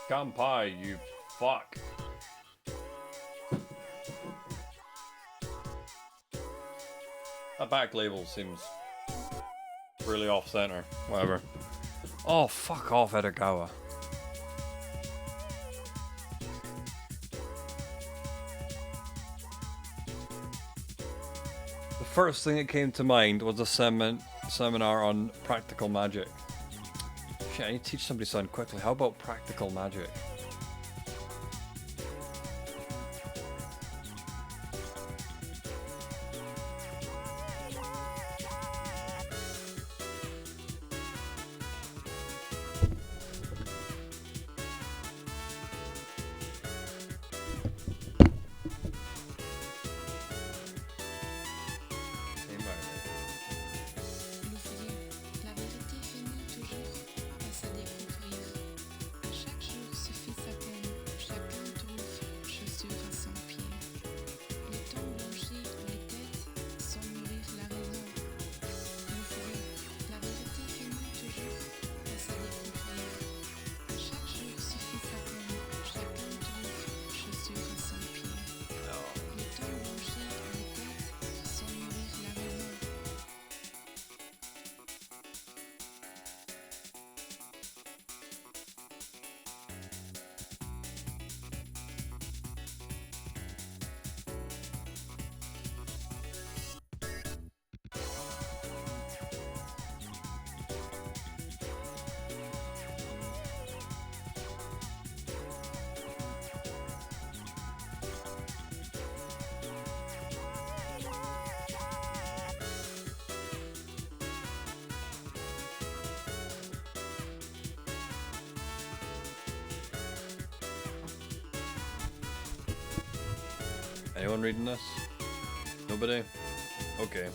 Junpei, you fuck. That back label seems really off-center. Whatever. Oh, fuck off, Edogawa. The first thing that came to mind was a seminar on practical magic. Shit, I need to teach somebody something quickly. How about practical magic? Anyone reading this? Nobody? Okay.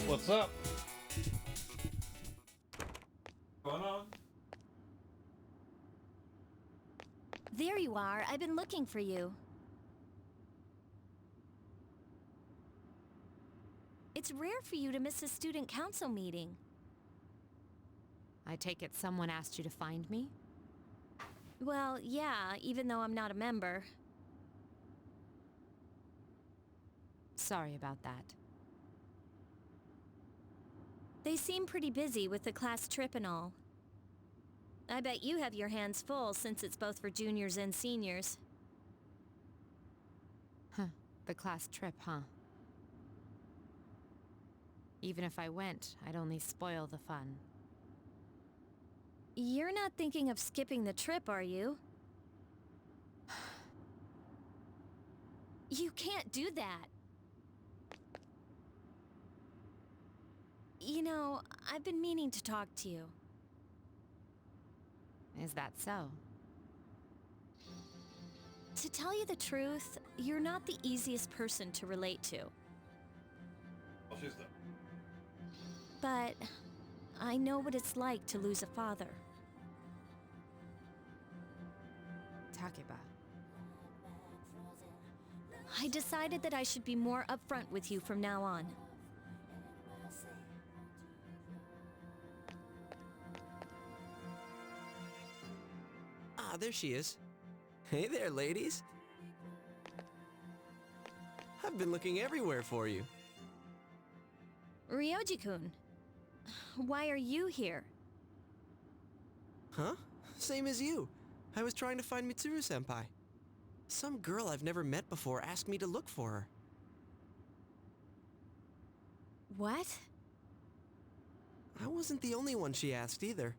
What's up? What's going on? There you are. I've been looking for you. It's rare for you to miss a student council meeting. I take it someone asked you to find me? Well, yeah, even though I'm not a member. Sorry about that. They seem pretty busy with the class trip and all. I bet you have your hands full since it's both for juniors and seniors. Huh. The class trip, huh? Even if I went, I'd only spoil the fun. You're not thinking of skipping the trip, are you? You can't do that. You know, I've been meaning to talk to you. Is that so? To tell you the truth, you're not the easiest person to relate to. Oh, she's there. But I know what it's like to lose a father. Takeba. I decided that I should be more upfront with you from now on. Ah, there she is. Hey there, ladies. I've been looking everywhere for you. Ryoji-kun, why are you here? Huh? Same as you. I was trying to find Mitsuru-senpai. Some girl I've never met before asked me to look for her. What? I wasn't the only one she asked either.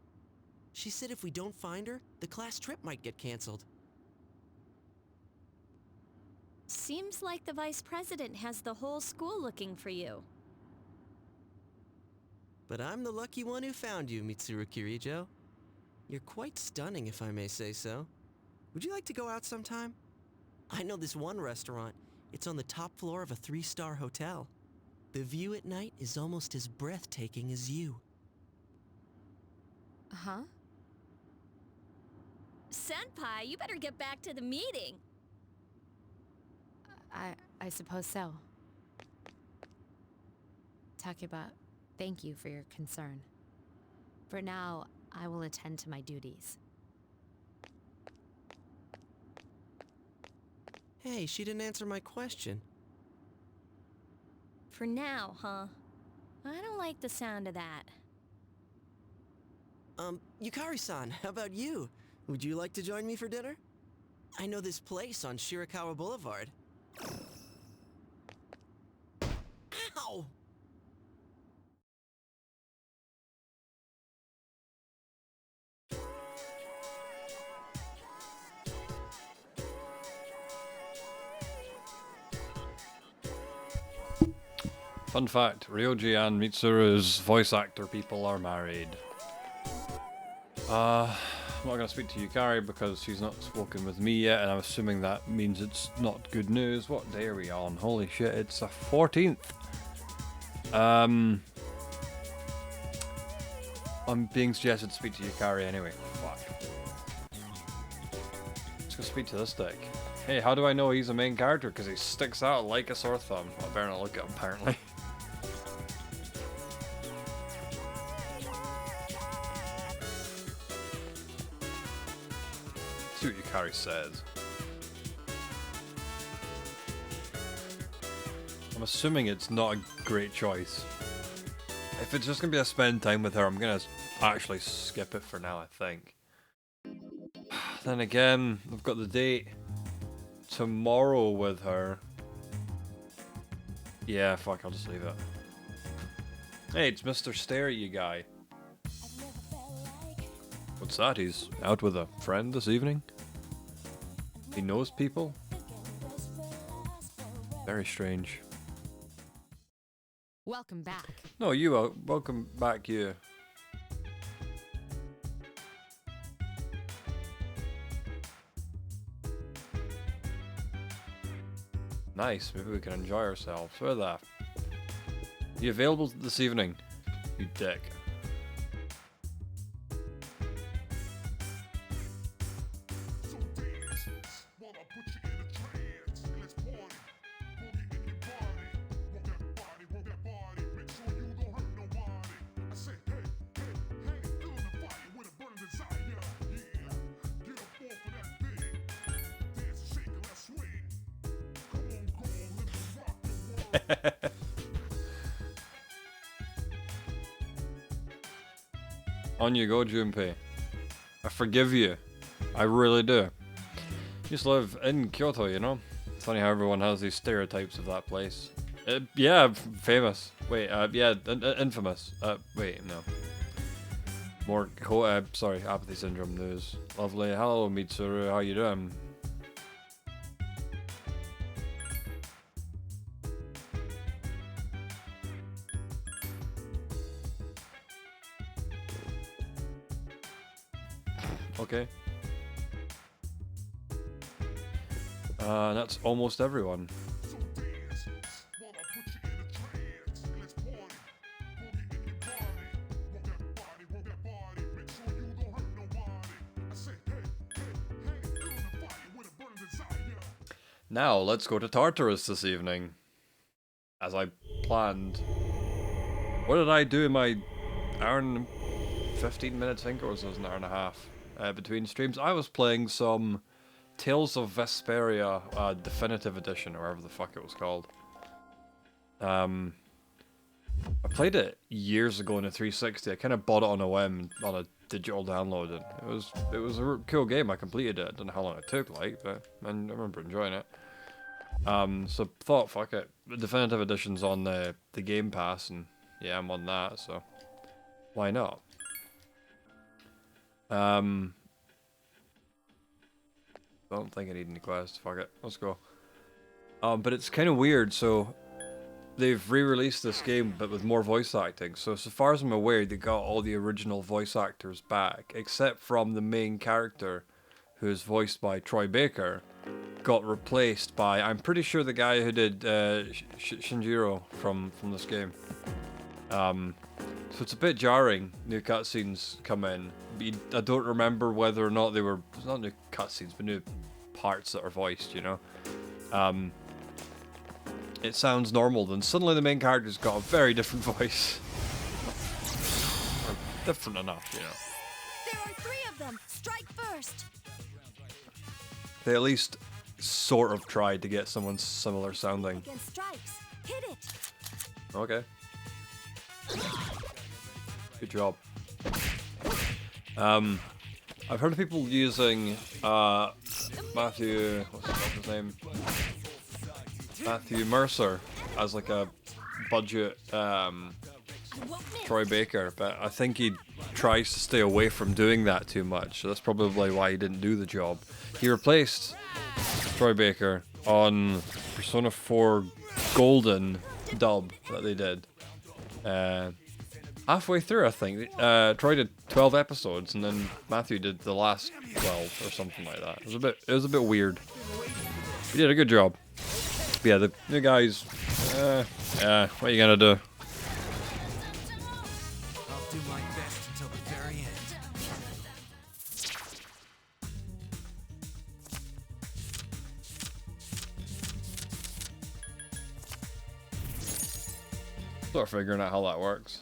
She said if we don't find her, the class trip might get canceled. Seems like the vice president has the whole school looking for you. But I'm the lucky one who found you, Mitsuru Kirijo. You're quite stunning, if I may say so. Would you like to go out sometime? I know this one restaurant. It's on the top floor of a 3-star hotel. The view at night is almost as breathtaking as you. Huh? Senpai, you better get back to the meeting. I suppose so. Takeba, thank you for your concern. For now, I will attend to my duties. Hey, she didn't answer my question. For now, huh? I don't like the sound of that. Yukari-san, how about you? Would you like to join me for dinner? I know this place on Shirakawa Boulevard. Ow! Fun fact, Ryoji and Mitsuru's voice actor people are married. I'm not going to speak to Yukari because she's not spoken with me yet, and I'm assuming that means it's not good news. What day are we on? Holy shit, it's the 14th. I'm being suggested to speak to Yukari anyway. Fuck. Let's go speak to this dick. Hey, how do I know he's a main character? Because he sticks out like a sore thumb. Well, I better not look at him, apparently. See what Yukari says. I'm assuming it's not a great choice. If it's just gonna be a spend time with her, I'm gonna actually skip it for now, I think. Then again, I've got the date tomorrow with her. Yeah, fuck, I'll just leave it. Hey, it's Mr. Stare at You guy. What's that? He's out with a friend this evening? He knows people? Very strange. Welcome back. No, you, welcome back, you. Nice, maybe we can enjoy ourselves. Where the... You available this evening? You dick. On you go, Junpei. I forgive you. I really do. You used to live in Kyoto, you know? It's funny how everyone has these stereotypes of that place. Yeah, famous. Wait, yeah, infamous. Wait, no. More, sorry, apathy syndrome news. Lovely. Hello, Mitsuru. How you doing? Okay. That's almost everyone. Now, let's go to Tartarus this evening. As I planned. What did I do in my hour and 15 minutes, I think, or was it an hour and a half? Between streams, I was playing some Tales of Vesperia Definitive Edition, or whatever the fuck it was called. I played it years ago in a 360. I kind of bought it on a whim on a digital download, and it was a cool game. I completed it. I don't know how long it took, like, but I remember enjoying it. So thought, fuck it, the Definitive Edition's on the Game Pass, and yeah, I'm on that, so why not? I don't think I need any quests. Fuck it. Let's go. But it's kind of weird. So they've re-released this game, but with more voice acting. So far as I'm aware, they got all the original voice actors back, except from the main character, who's voiced by Troy Baker, got replaced by, I'm pretty sure, the guy who did Shinjiro from this game. So it's a bit jarring. New cutscenes come in. I don't remember whether or not they were, not new cutscenes, but new parts that are voiced, you know. It sounds normal, then suddenly the main character's got a very different voice. Or different enough, you know. There are 3 of them. Strike first. They at least sort of tried to get someone similar sounding. Against strikes. Hit it. Okay. Good job. I've heard of people using Matthew, what's his name? Matthew Mercer as like a budget Troy Baker, but I think he tries to stay away from doing that too much, so that's probably why he didn't do the job. He replaced Troy Baker on Persona 4 Golden dub that they did. Halfway through, I think. Troy did 12 episodes, and then Matthew did the last 12 or something like that. It was a bit weird. He did a good job. But yeah, the new guys. What are you gonna do? I'll do my best until the very end. Sort of figuring out how that works.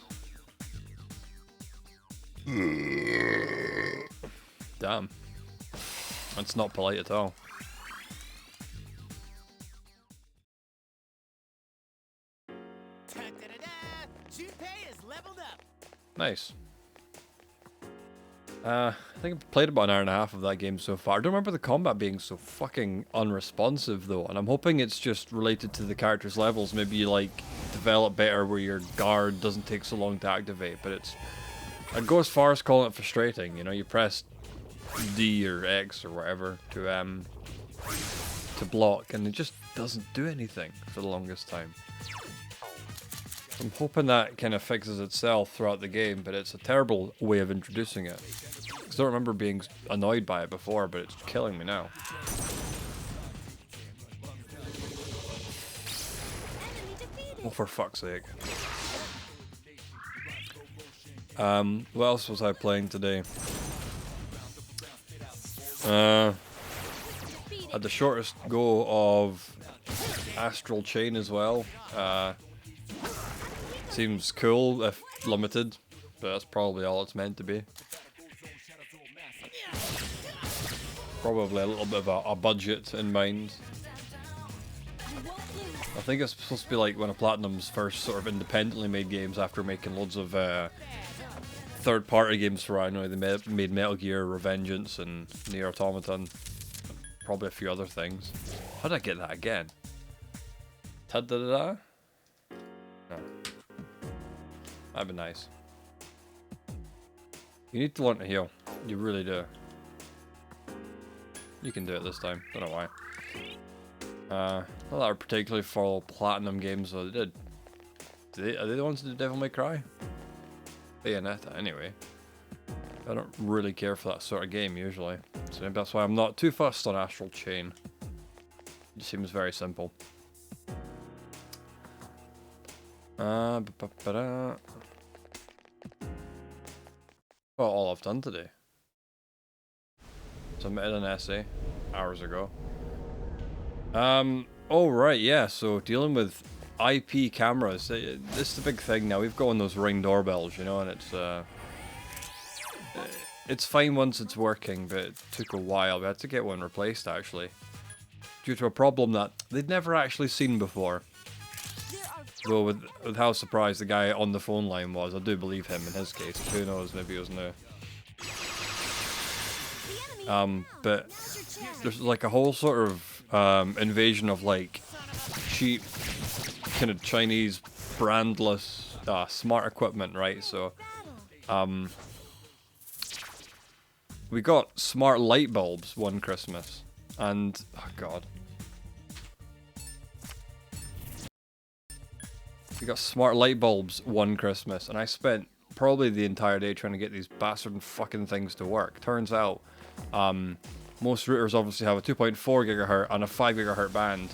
Damn. That's not polite at all. Junpei is leveled up. Nice. I think I've played about an hour and a half of that game so far. I don't remember the combat being so fucking unresponsive though, and I'm hoping it's just related to the character's levels. Maybe you like develop better where your guard doesn't take so long to activate, but I'd go as far as calling it frustrating. You know, you press D or X or whatever to block, and it just doesn't do anything for the longest time. I'm hoping that kind of fixes itself throughout the game, but it's a terrible way of introducing it. I don't remember being annoyed by it before, but it's killing me now. Oh, for fuck's sake. What else was I playing today? Had the shortest go of Astral Chain as well. Seems cool if limited, but that's probably all it's meant to be. Probably a little bit of a budget in mind. I think it's supposed to be like one of Platinum's first sort of independently made games after making loads of third-party games for, I know they made Metal Gear, Revengeance, and Nier Automata, probably a few other things. How did I get that again? Ta-da-da-da? No. That'd be nice. You need to learn to heal. You really do. You can do it this time. Don't know why. Not that are particularly for Platinum games, though. They did. Are they the ones that did Devil May Cry? Bayonetta, anyway. I don't really care for that sort of game usually, so maybe that's why I'm not too fussed on Astral Chain. It just seems very simple. Well, all I've done today. Submitted an essay hours ago. Oh right, yeah. So dealing with IP cameras, this is the big thing now. We've got on those Ring doorbells, you know, and it's fine once it's working, but it took a while. We had to get one replaced actually, due to a problem that they'd never actually seen before. Though with how surprised the guy on the phone line was, I do believe him in his case. Who knows? Maybe it was new. But there's like a whole sort of invasion of like cheap, kind of Chinese brandless smart equipment, right? So we got smart light bulbs one Christmas, and oh god, we got smart light bulbs one Christmas, and I spent probably the entire day trying to get these bastard fucking things to work. Turns out Most routers obviously have a 2.4 gigahertz and a 5 gigahertz band.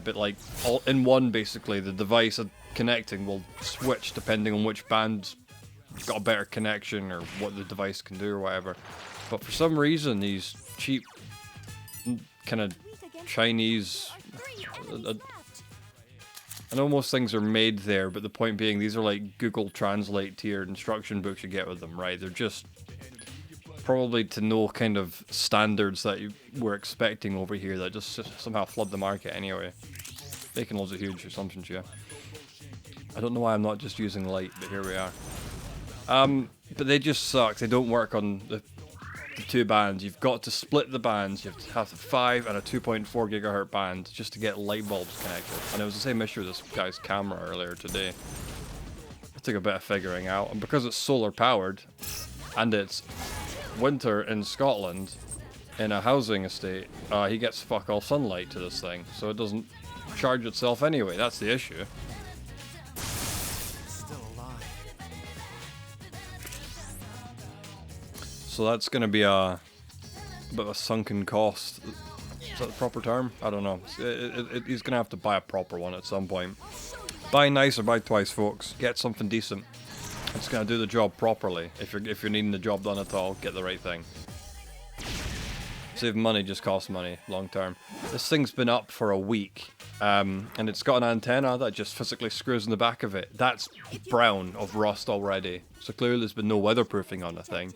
But like all in one, basically, the device connecting will switch depending on which band's got a better connection or what the device can do or whatever. But for some reason, these cheap kind of Chinese, I know most things are made there, but the point being, these are like Google Translate tiered instruction books you get with them, right? They're just probably to no kind of standards that you were expecting over here that just somehow flood the market anyway. Making loads of huge assumptions here. I don't know why I'm not just using light, but here we are. But they just suck. They don't work on the two bands. You've got to split the bands. You have to have a 5 and a 2.4 gigahertz band just to get light bulbs connected. And it was the same issue with this guy's camera earlier today. It took a bit of figuring out. And because it's solar powered, and it's winter in Scotland, in a housing estate, he gets fuck all sunlight to this thing. So it doesn't charge itself anyway. That's the issue. So that's going to be a bit of a sunken cost. Is that the proper term? I don't know. He's going to have to buy a proper one at some point. Buy nice or buy twice, folks. Get something decent. It's going to do the job properly. If you're needing the job done at all, get the right thing. Saving money just costs money, long term. This thing's been up for a week. And it's got an antenna that just physically screws in the back of it. That's brown of rust already. So clearly there's been no weatherproofing on the thing.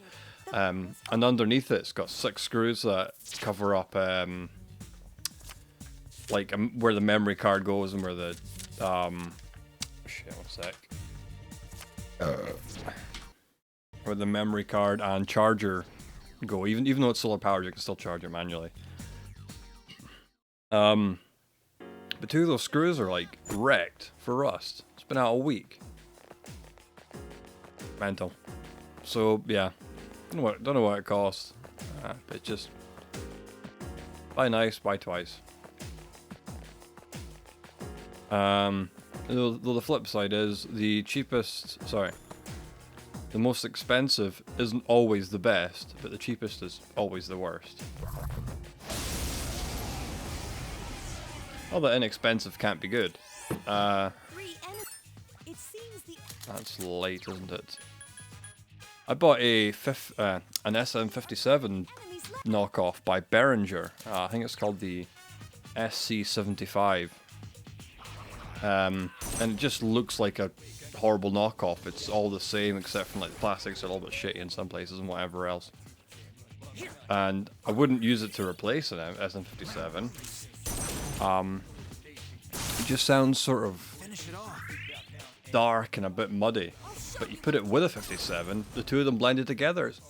And underneath it, it's got 6 screws that cover up, like where the memory card goes and where the, shit, one sec. Where the memory card and charger go. Even though it's solar powered, you can still charge it manually. But 2 of those screws are like wrecked for rust. It's been out a week. Mental. So yeah. Don't know what it costs, but just buy nice, buy twice. The flip side is the most expensive isn't always the best, but the cheapest is always the worst. Well, the inexpensive can't be good. That's late, isn't it? I bought an SM57 knockoff by Behringer. I think it's called the SC75. And it just looks like a horrible knockoff. It's all the same except from like the plastics are a little bit shitty in some places and whatever else. And I wouldn't use it to replace an SM57. It just sounds sort of dark and a bit muddy. But you put it with a 57, the two of them blended together, it's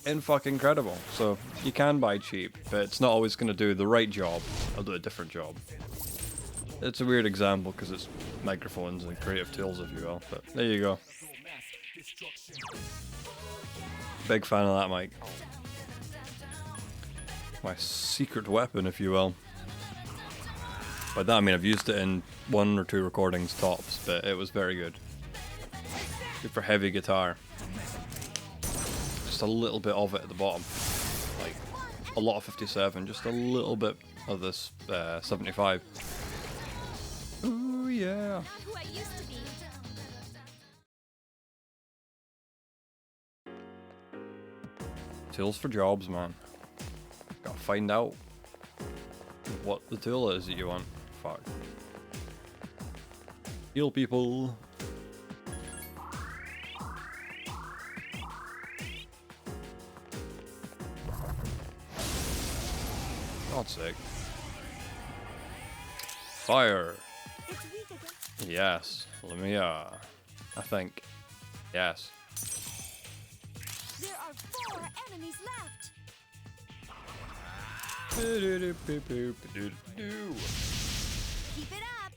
incredible. So you can buy cheap, but it's not always going to do the right job. It'll do a different job. It's a weird example because it's microphones and creative tools, if you will. But there you go. Big fan of that mic. My secret weapon, if you will. By that I mean I've used it in 1 or 2 recordings tops, but it was very good. Good for heavy guitar. Just a little bit of it at the bottom. Like, a lot of 57, just a little bit of this 75. Ooh, yeah. Tools for jobs, man. Gotta find out what the tool is that you want. Fuck. Heal people. God's sake. Fire. Yes. Let me, I think. Yes. There are 4 enemies left. Keep it up.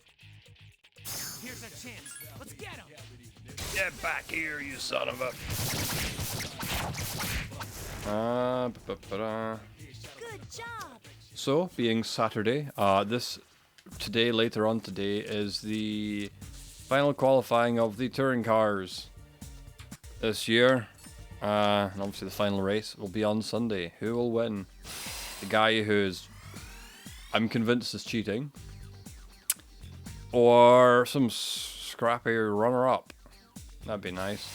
Here's a chance. Let's get him. Get back here, you son of a. Good job. So, being Saturday, later on today, is the final qualifying of the touring cars this year. And obviously the final race will be on Sunday. Who will win? the guy who's, I'm convinced, is cheating, or some scrappy runner-up. That'd be nice.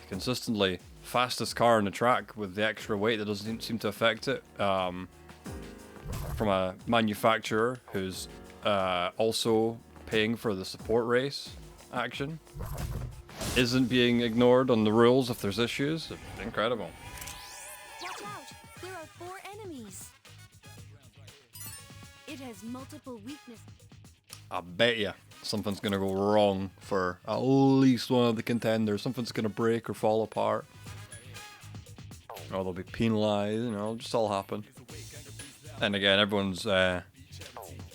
Consistently fastest car on the track with the extra weight that doesn't seem to affect it. From a manufacturer who's also paying for the support race action. Isn't being ignored on the rules if there's issues. Incredible. Watch out! There are 4 enemies. It has multiple weaknesses. I bet you something's gonna go wrong for at least one of the contenders. Something's gonna break or fall apart. Or they'll be penalized, you know, it'll just all happen. And again, everyone's sorry,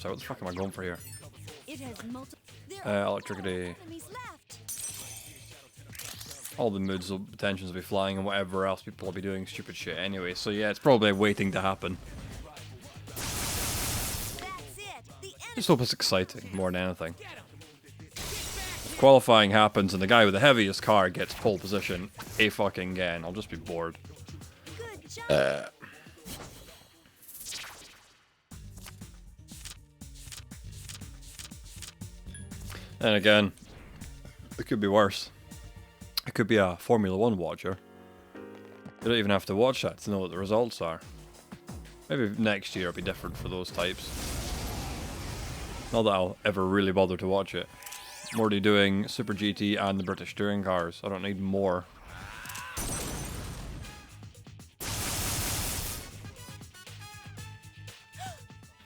what the fuck am I going for here? It has Electricity. enemies left. All the moods will, tensions will be flying and whatever else, people will be doing stupid shit anyway. So yeah, it's probably waiting to happen. That's it. The Just hope it's exciting more than anything. If qualifying happens and the guy with the heaviest car gets pole position a fucking again, I'll just be bored. good job. And again, it could be worse. It could be a Formula 1 watcher. You don't even have to watch that to know what the results are. Maybe next year it'll be different for those types. Not that I'll ever really bother to watch it. I'm already doing Super GT and the British touring cars. I don't need more.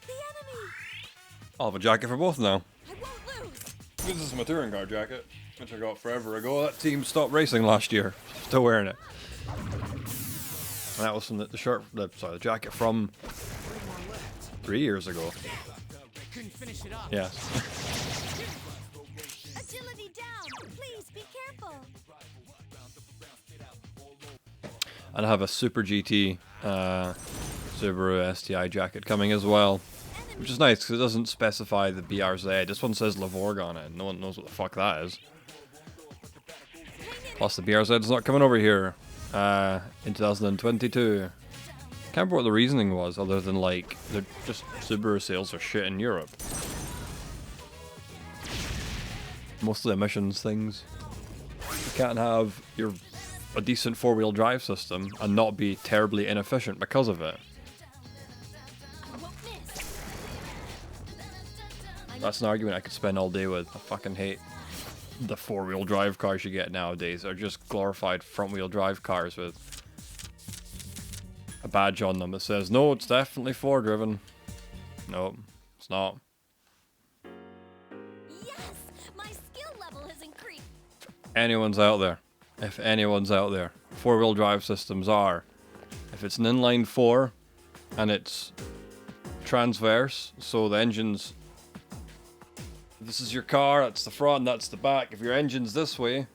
The enemy. I'll have a jacket for both now. I won't lose. This is my touring car jacket, which I got forever ago. That team stopped racing last year. Still wearing it. And that was from the jacket from 3 years ago. Couldn't finish it up. Yes. Agility down. Please be careful. And I have a Super GT Subaru STI jacket coming as well. Which is nice because it doesn't specify the BRZ. This one says Lavorg on it. No one knows what the fuck that is. Plus the BRZ is not coming over here in 2022. Can't remember what the reasoning was other than like they're just Subaru sales are shit in Europe. Mostly emissions things. You can't have a decent 4-wheel drive system and not be terribly inefficient because of it. I won't miss. That's an argument I could spend all day with. I fucking hate the 4-wheel drive cars you get nowadays. They're just glorified front-wheel drive cars with a badge on them that says, no, it's definitely 4-driven. No, it's not. Yes, my skill level has increased. Anyone's out there. If anyone's out there. 4-wheel drive systems are. If it's an inline 4 and it's transverse, so the engine's... This is your car, that's the front, that's the back. If your engine's this way...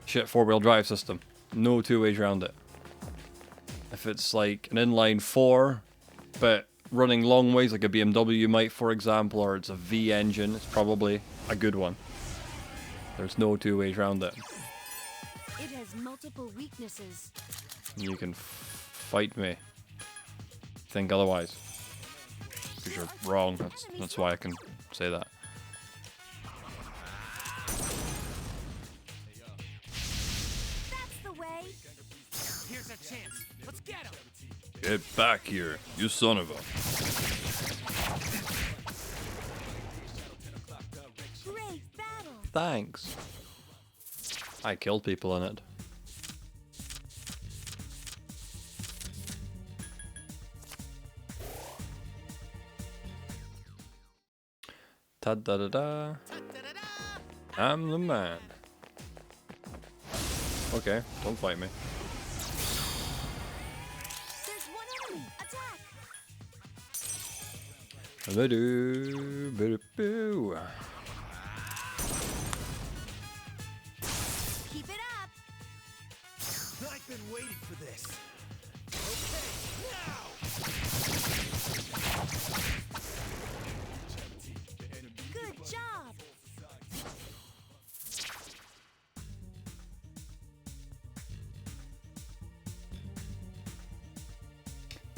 Shit, 4-wheel drive system. No 2 ways around it. If it's like an inline 4, but running long ways like a BMW might, for example, or it's a V engine, it's probably a good one. There's no 2 ways around it. It has multiple weaknesses. You can fight me. Think otherwise. Because you're wrong. That's why I can say that. That's the way. Here's a chance. Let's get him. Get back here, you son of a... Great battle. Thanks. I killed people in it. Ta-da-da-da. I'm the man. Okay, don't fight me. There's one enemy. Attack. Ba-do, ba-do-boo. Keep it up. I've been waiting for this. Good job!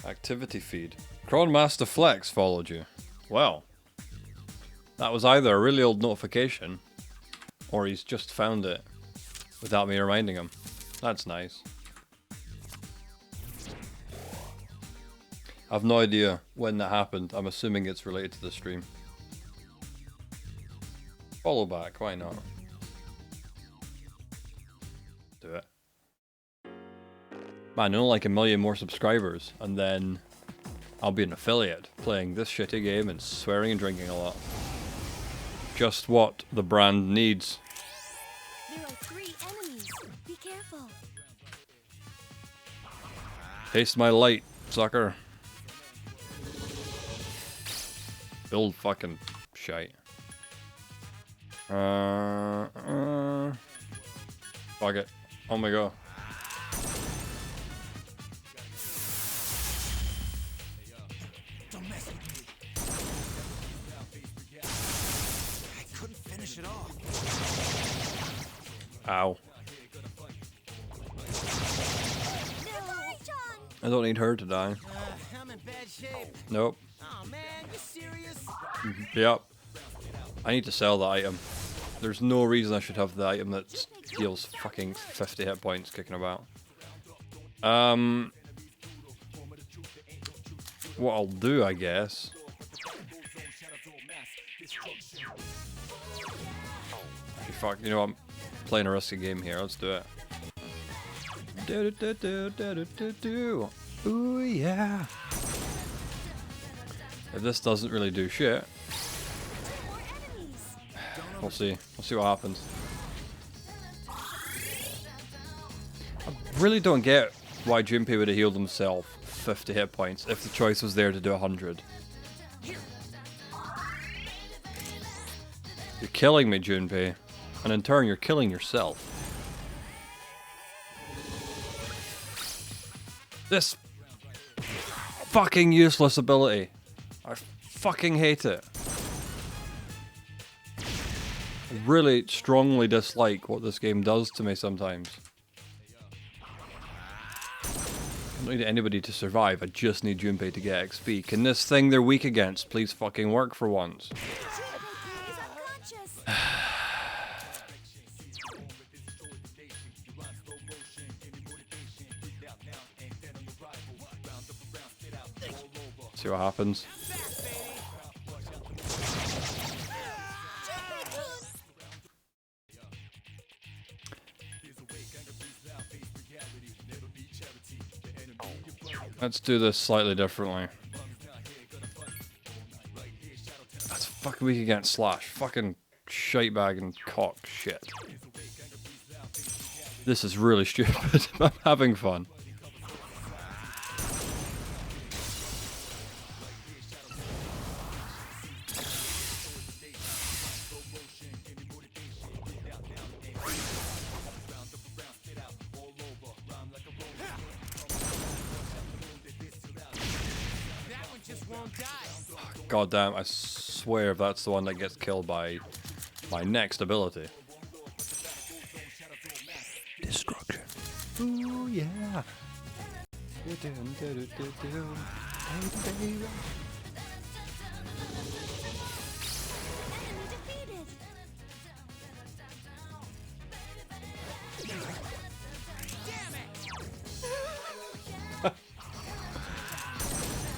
Activity feed. Cron Master Flex followed you. Well, that was either a really old notification, or he's just found it without me reminding him. That's nice. I've no idea when that happened. I'm assuming it's related to the stream. Follow back, why not? Do it. Man, only like a million more subscribers, and then I'll be an affiliate, playing this shitty game and swearing and drinking a lot. Just what the brand needs. There are 3 enemies. Be careful. Taste my light, sucker. Build fucking shite. Fuck it. Oh my god. Don't mess with me. I couldn't finish it off. Ow. No, John! I don't need her to die. I'm in bad shape. Nope. Oh man, you serious? Yep. I need to sell the item. There's no reason I should have the item that deals fucking 50 hit points kicking about. What I'll do, I guess. Actually, fuck, you know what? I'm playing a risky game here. Let's do it. Do. Ooh, yeah. If this doesn't really do shit, More enemies! we'll see. We'll see what happens. I really don't get why Junpei would have healed himself 50 hit points if the choice was there to do 100. You're killing me, Junpei, and in turn you're killing yourself. This fucking useless ability. I fucking hate it. I really strongly dislike what this game does to me sometimes. I don't need anybody to survive, I just need Junpei to get XP. Can this thing they're weak against please fucking work for once? He's unconscious! See what happens. Let's do this slightly differently. That's fucking weak against Slash. Fucking shitebag and cock shit. This is really stupid. I'm having fun. God damn, I swear if that's the one that gets killed by my next ability. Destruction. Ooh, yeah.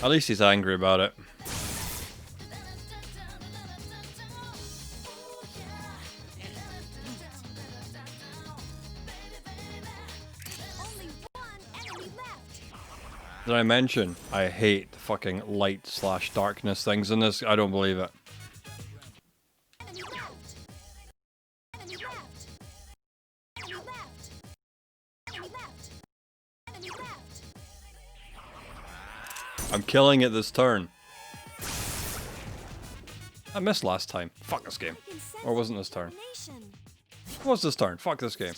At least he's angry about it. Only one enemy left! Did I mention I hate the fucking light slash darkness things in this? I don't believe it. Enemy left! Enemy left! Enemy left! Enemy left! Enemy left! I'm killing it this turn. I missed last time. Fuck this game. I can sense Or wasn't this turn? determination. What was this turn? Fuck this game.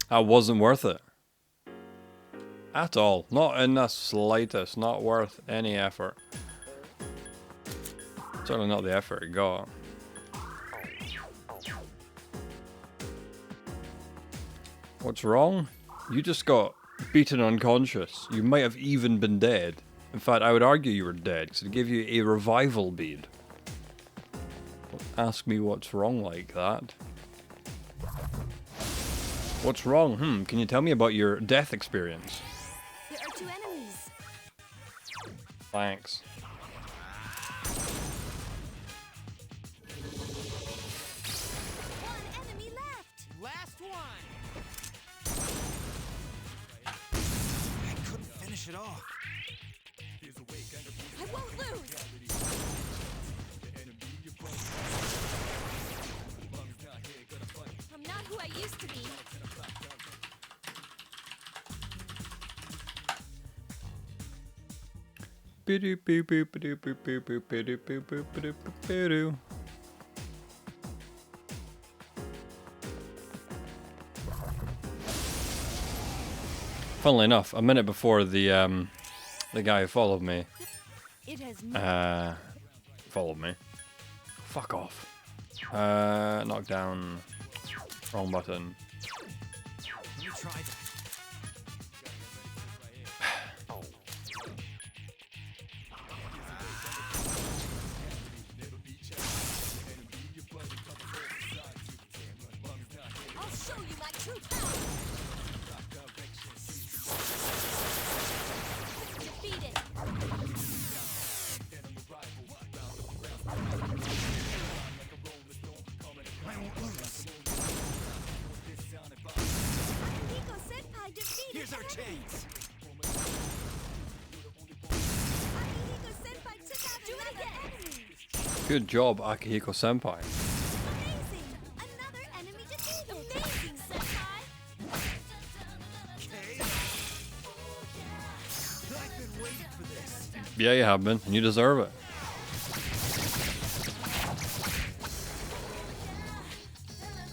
That wasn't worth it. At all. Not in the slightest. Not worth any effort. Certainly not the effort it got. What's wrong? You just got beaten unconscious. You might have even been dead. In fact, I would argue you were dead, because it gave you a revival bead. Don't ask me what's wrong like that. What's wrong? Can you tell me about your death experience? There are 2 enemies. Thanks. One enemy left. Last one. I couldn't finish it off. I won't lose. I'm not who I used to be. Funnily enough, a minute before the guy who followed me It has followed me. Fuck off. Knock down. Wrong button. Let me try that. I'll show you my true power. Defeated. I won't lose. Nico Senpai defeated. Here's our chance. Nico Senpai took out another enemy. Good job, Akihiko Senpai. Amazing. Another enemy defeated. Amazing, Senpai. Okay. I've been waiting for this. Yeah, you have been, and you deserve it.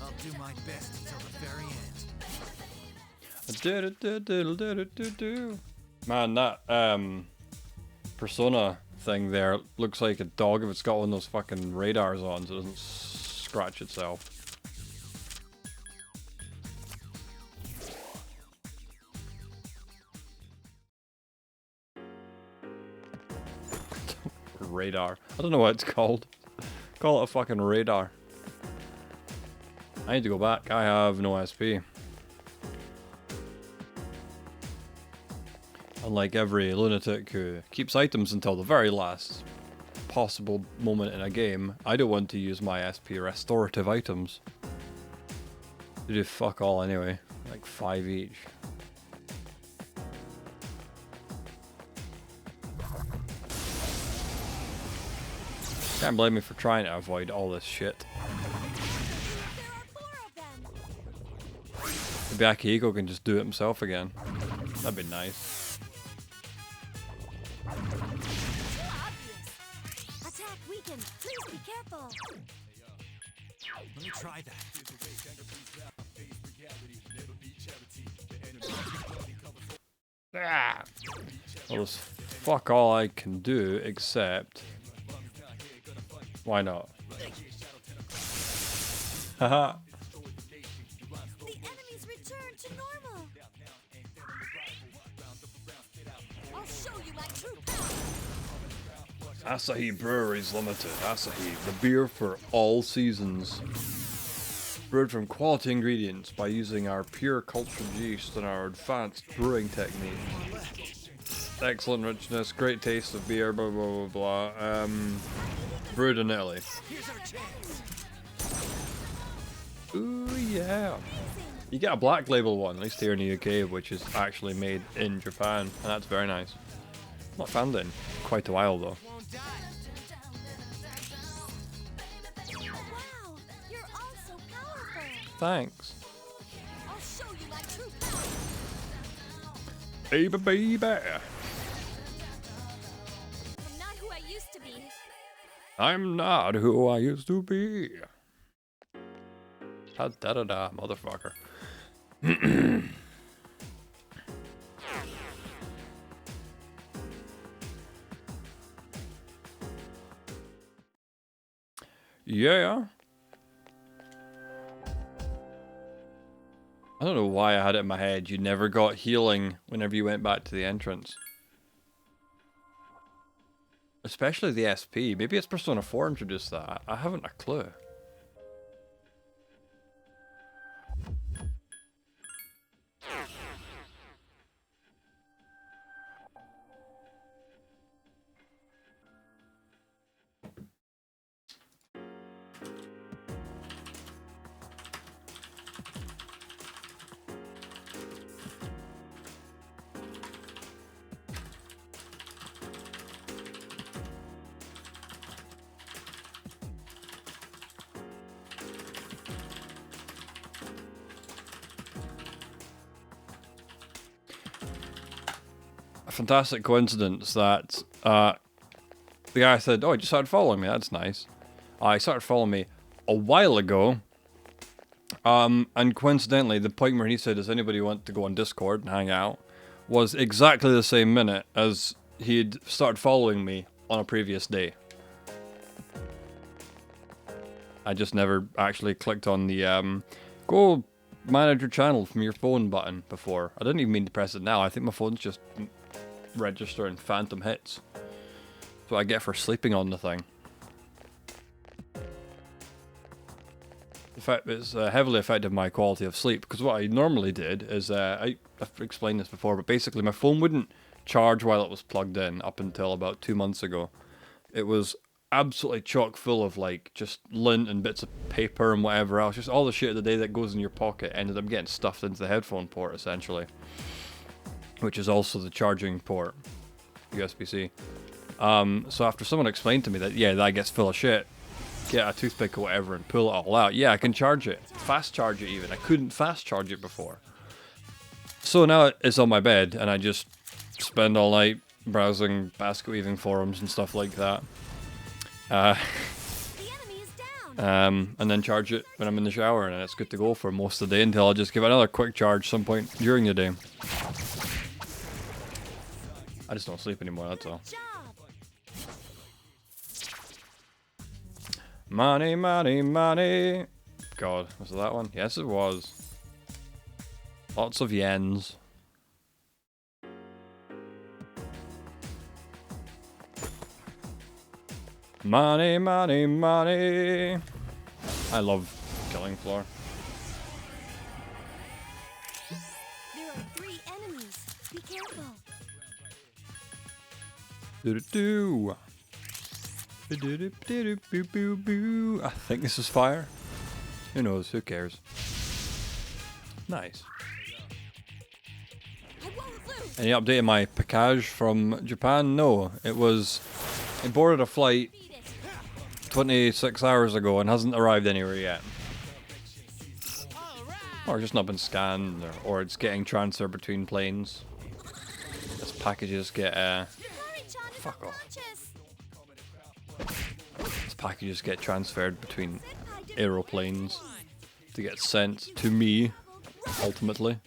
I'll do my best until the very end. Man, that persona thing there looks like a dog if it's got one of those fucking radars on so it doesn't scratch itself. Radar. I don't know what it's called. Call it a fucking radar. I need to go back. I have no SP. Unlike every lunatic who keeps items until the very last possible moment in a game, I don't want to use my SP restorative items. They do fuck all anyway. Like 5 each. Can't blame me for trying to avoid all this shit. There are 4 of them. Maybe Akihiko can just do it himself again. That'd be nice. Too obvious. Attack weakened. Please be careful. Let me try that. Ah. Well, there's fuck all I can do except... Why not? Haha. The enemies return to normal. I'll show you my true power. Asahi Breweries Limited. Asahi, the beer for all seasons. Brewed from quality ingredients by using our pure cultured yeast and our advanced brewing techniques. Excellent richness, great taste of beer, blah blah blah blah. Brewed in Italy. Here's our chance. Ooh yeah. You get a black label one, at least here in the UK, which is actually made in Japan, and that's very nice. Not found it in quite a while though. Won't die. Wow, you're all so powerful. Thanks. I'll show you my true power. Baby baby. I'm not who I used to be. I'm not who I used to be. Da da da da, motherfucker. Yeah. I don't know why I had it in my head. You never got healing whenever you went back to the entrance. Especially the SP. Maybe it's Persona 4 introduced that. I haven't a clue. Fantastic coincidence that the guy said, "Oh, he just started following me. That's nice." He started following me a while ago, and coincidentally, the point where he said, "Does anybody want to go on Discord and hang out?" was exactly the same minute as he'd started following me on a previous day. I just never actually clicked on the go manage your channel from your phone button before. I didn't even mean to press it now. I think my phone's just registering phantom hits. That's what I get for sleeping on the thing. In fact, it's heavily affected my quality of sleep, because what I normally did is, I've explained this before, but basically my phone wouldn't charge while it was plugged in up until about 2 months ago. It was absolutely chock full of like just lint and bits of paper and whatever else. Just all the shit of the day that goes in your pocket ended up getting stuffed into the headphone port essentially. Which is also the charging port, USB-C. So after someone explained to me that, yeah, that gets full of shit, get a toothpick or whatever and pull it all out. Yeah, I can charge it. Fast charge it even. I couldn't fast charge it before. So now it's on my bed and I just spend all night browsing basket weaving forums and stuff like that. And then charge it when I'm in the shower and it's good to go for most of the day until I'll just give it another quick charge some point during the day. I just don't sleep anymore, that's all. Money, money, money. God, was it that one? Yes, it was. Lots of yens. Money, money, money. I love killing floor. There are 3 enemies. Be careful. Do-do-do. Do-do-do-do-do-boo-boo-boo. I think this is fire. Who knows? Who cares? Nice. Any update on my package from Japan? No. It boarded a flight 26 hours ago and hasn't arrived anywhere yet. Or just not been scanned, or it's getting transferred between planes. As packages get, fuck off. As packages get transferred between aeroplanes to get sent to me, ultimately.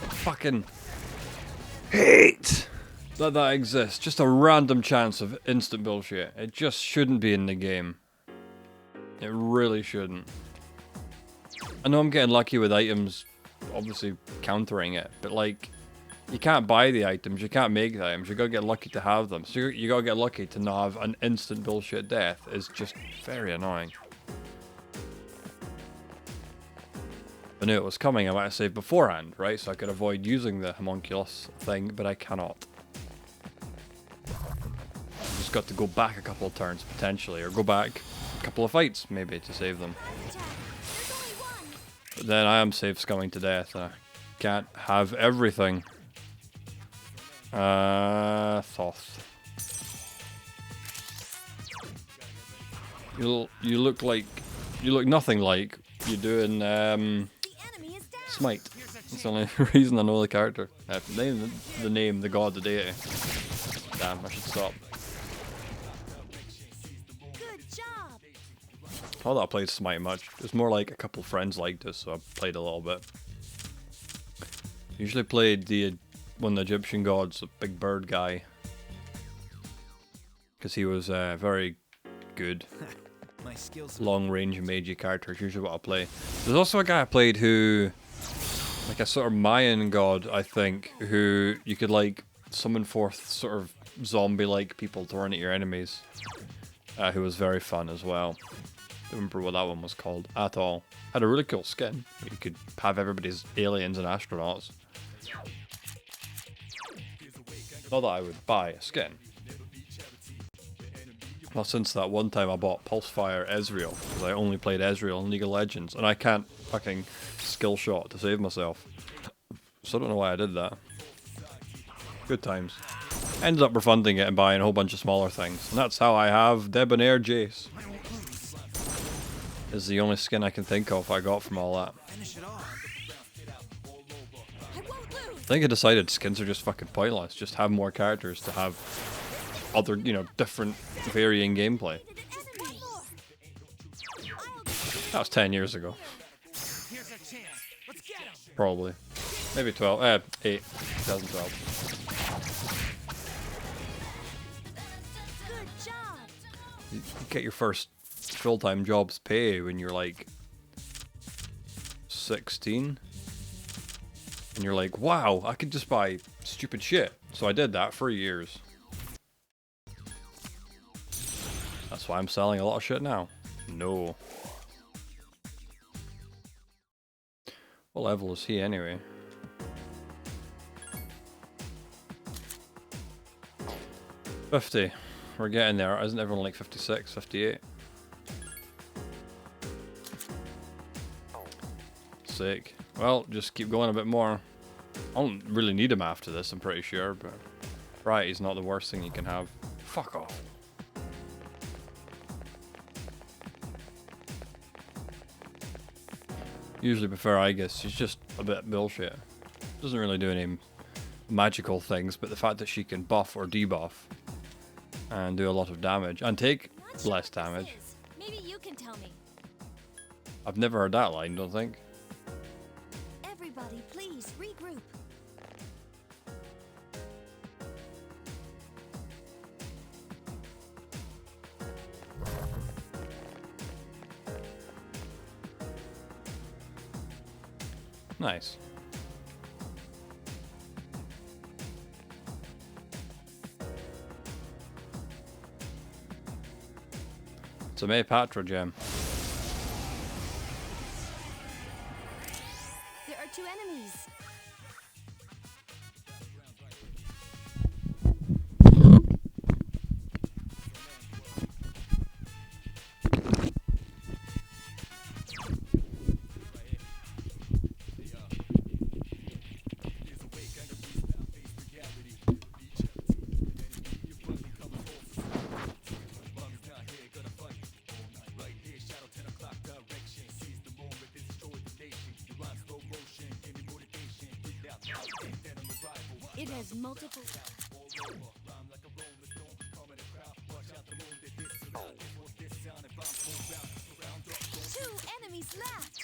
Fucking hate that exists. Just a random chance of instant bullshit. It just shouldn't be in the game. It really shouldn't. I know I'm getting lucky with items, obviously countering it, but like, you can't buy the items, you can't make the items, you gotta get lucky to have them. So you gotta get lucky to not have an instant bullshit death. Is just very annoying. I knew it was coming, I might have saved beforehand, right? So I could avoid using the homunculus thing, but I cannot. Just got to go back a couple of turns, potentially, or go back a couple of fights, maybe, to save them. But then I am safe scumming to death, and I can't have everything. Thoth. You look nothing like you do in, Smite. That's the only reason I know the character. The name, the god, the deity. Damn, I should stop. Good job. Not that I played Smite much. It's more like a couple friends liked it, so I played a little bit. Usually played one of the Egyptian gods, the big bird guy. because he was very good. My skills. Long-range magey character is usually what I play. There's also a guy I played who, like a sort of Mayan god, I think, who you could like summon forth sort of zombie-like people to run at your enemies, who was very fun as well. Don't remember what that one was called at all. Had a really cool skin. You could have everybody's aliens and astronauts. Not that I would buy a skin. Well, since that one time I bought Pulsefire Ezreal, because I only played Ezreal in League of Legends, and I can't fucking skill shot to save myself. So I don't know why I did that. Good times. Ended up refunding it and buying a whole bunch of smaller things, and that's how I have Debonair Jace. Is the only skin I can think of I got from all that. Finish it off. I think I decided skins are just fucking pointless. Just have more characters to have other, you know, different varying gameplay. That was 10 years ago. Here's a chance. Let's get him. Probably. Maybe 12. 8. 2012. Good job. You get your first full-time job's pay when you're like 16. And you're like, wow, I could just buy stupid shit. So I did that for years. That's why I'm selling a lot of shit now. No. What level is he anyway? $50. We're getting there. Isn't everyone like 56, 58? Sick. Well, just keep going a bit more. I don't really need him after this, I'm pretty sure, but variety's not the worst thing you can have. Fuck off. Usually prefer Aegis, she's just a bit bullshit. Doesn't really do any magical things, but the fact that she can buff or debuff and do a lot of damage and take Not sure less what this damage. is. Maybe you can tell me. I've never heard that line, don't think. Everybody, please regroup. Nice. It's a May Patra gem. There are 2 enemies. It has multiple. 2 enemies left.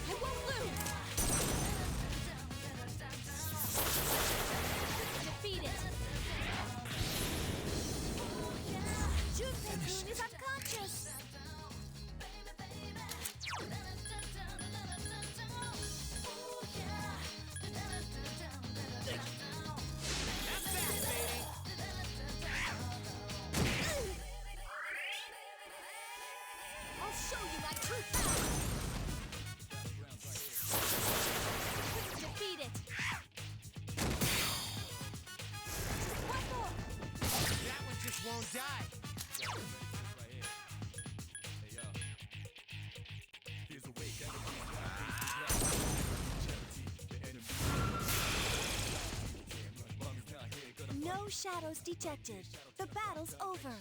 I won't lose. Defeat it. Junpei is unconscious. I'll show you my true power. Defeat it. One more. That one just won't die. No shadows detected. The battle's over.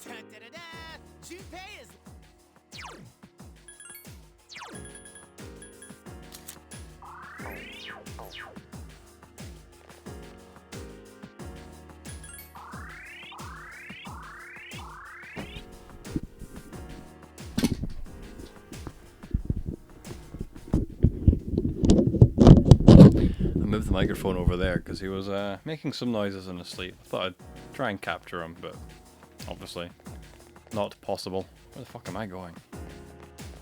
Da-da-da-da! Junpei is... I moved the microphone over there because he was making some noises in his sleep. I thought I'd try and capture him, but obviously not possible. Where the fuck am I going?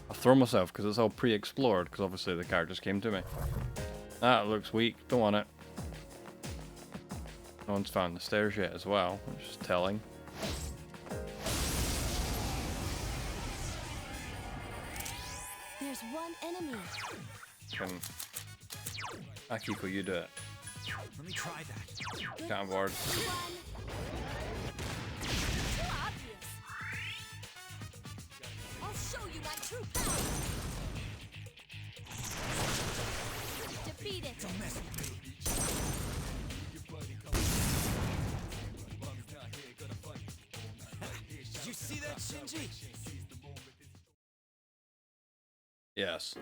I'll throw myself because it's all pre-explored because obviously the characters came to me. That looks weak. Don't want it. No one's found the stairs yet as well, which is telling. There's one enemy. Can Akiko, you do it. Let me try that. Can't board. Too obvious. I'll show you my true power. Defeat it. Don't mess with me. Did you see that, Shinji? Yes.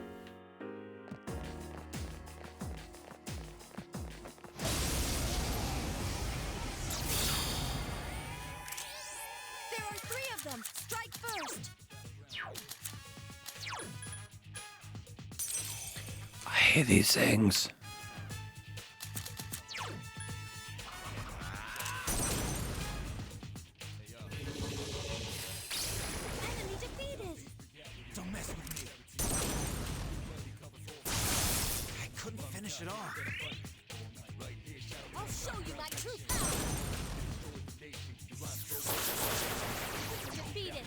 There are 3 of them. Strike first. I hate these things. Enemy defeated. Don't mess with me. I couldn't finish it off. I'll show you my true power. Defeat it.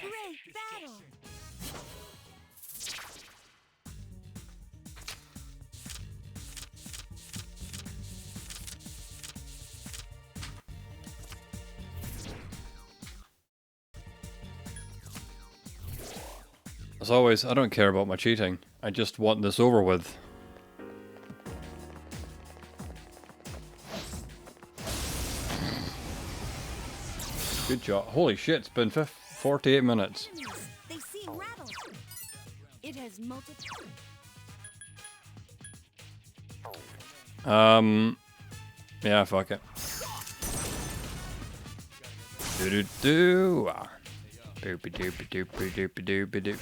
Great battle. As always, I don't care about my cheating. I just want this over with. Good job. Holy shit, it's been 48 minutes. Enemies. They seem rattled. It has multiple. Yeah, fuck it. Do-do-do. Doopy-doopy-doopy-doopy-doopy-doop.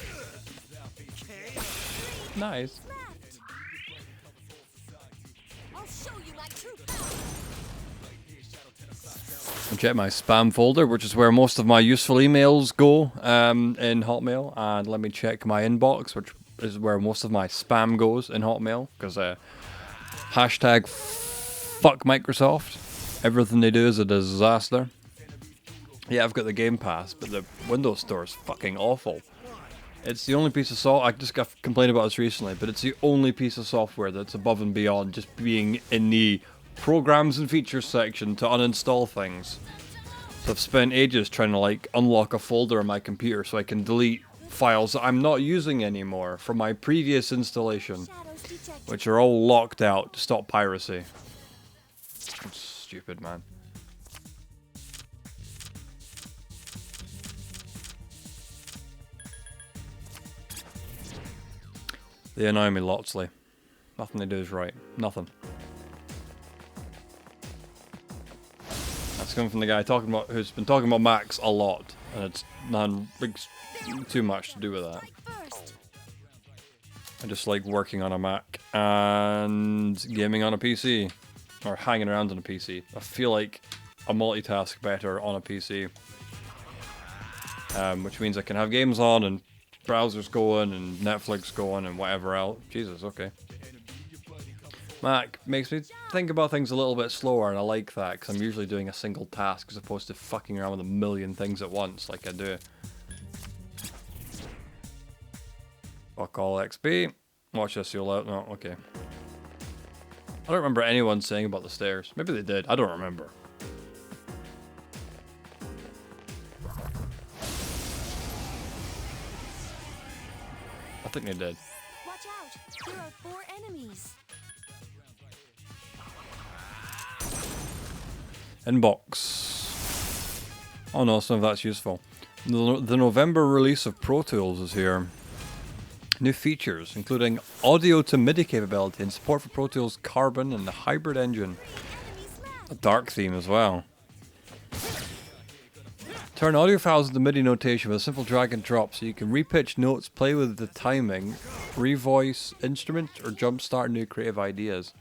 Nice. Left. I'll show you my true power. And check my spam folder, which is where most of my useful emails go in Hotmail. And let me check my inbox, which is where most of my spam goes in Hotmail. Because hashtag fuck Microsoft. Everything they do is a disaster. Yeah, I've got the Game Pass, but the Windows Store is fucking awful. It's the only piece of software, I just got complained about this recently, but it's the only piece of software that's above and beyond just being in the programs and features section to uninstall things. So I've spent ages trying to like unlock a folder on my computer so I can delete files that I'm not using anymore from my previous installation, Shadows detected. which are all locked out to stop piracy. It's stupid, man. They annoy me lotsly. Nothing they do is right. Nothing. That's coming from the guy who's been talking about Macs a lot, and it's none too much to do with that. Strike first. I just like working on a Mac and gaming on a PC, or hanging around on a PC. I feel like I multitask better on a PC, which means I can have games on and browsers going and Netflix going and whatever else. Jesus, okay. Mac makes me think about things a little bit slower, and I like that because I'm usually doing a single task as opposed to fucking around with a million things at once like I do. Fuck all XP. Watch this, you'll out. No, okay. I don't remember anyone saying about the stairs. Maybe they did. I don't remember. I think they did. Watch out! There are 4 enemies. Inbox. Oh no, some of that's useful. The November release of Pro Tools is here. New features, including audio to MIDI capability and support for Pro Tools Carbon and the hybrid engine. A dark theme as well. Turn audio files into MIDI notation with a simple drag and drop so you can repitch notes, play with the timing, revoice instruments, or jumpstart new creative ideas.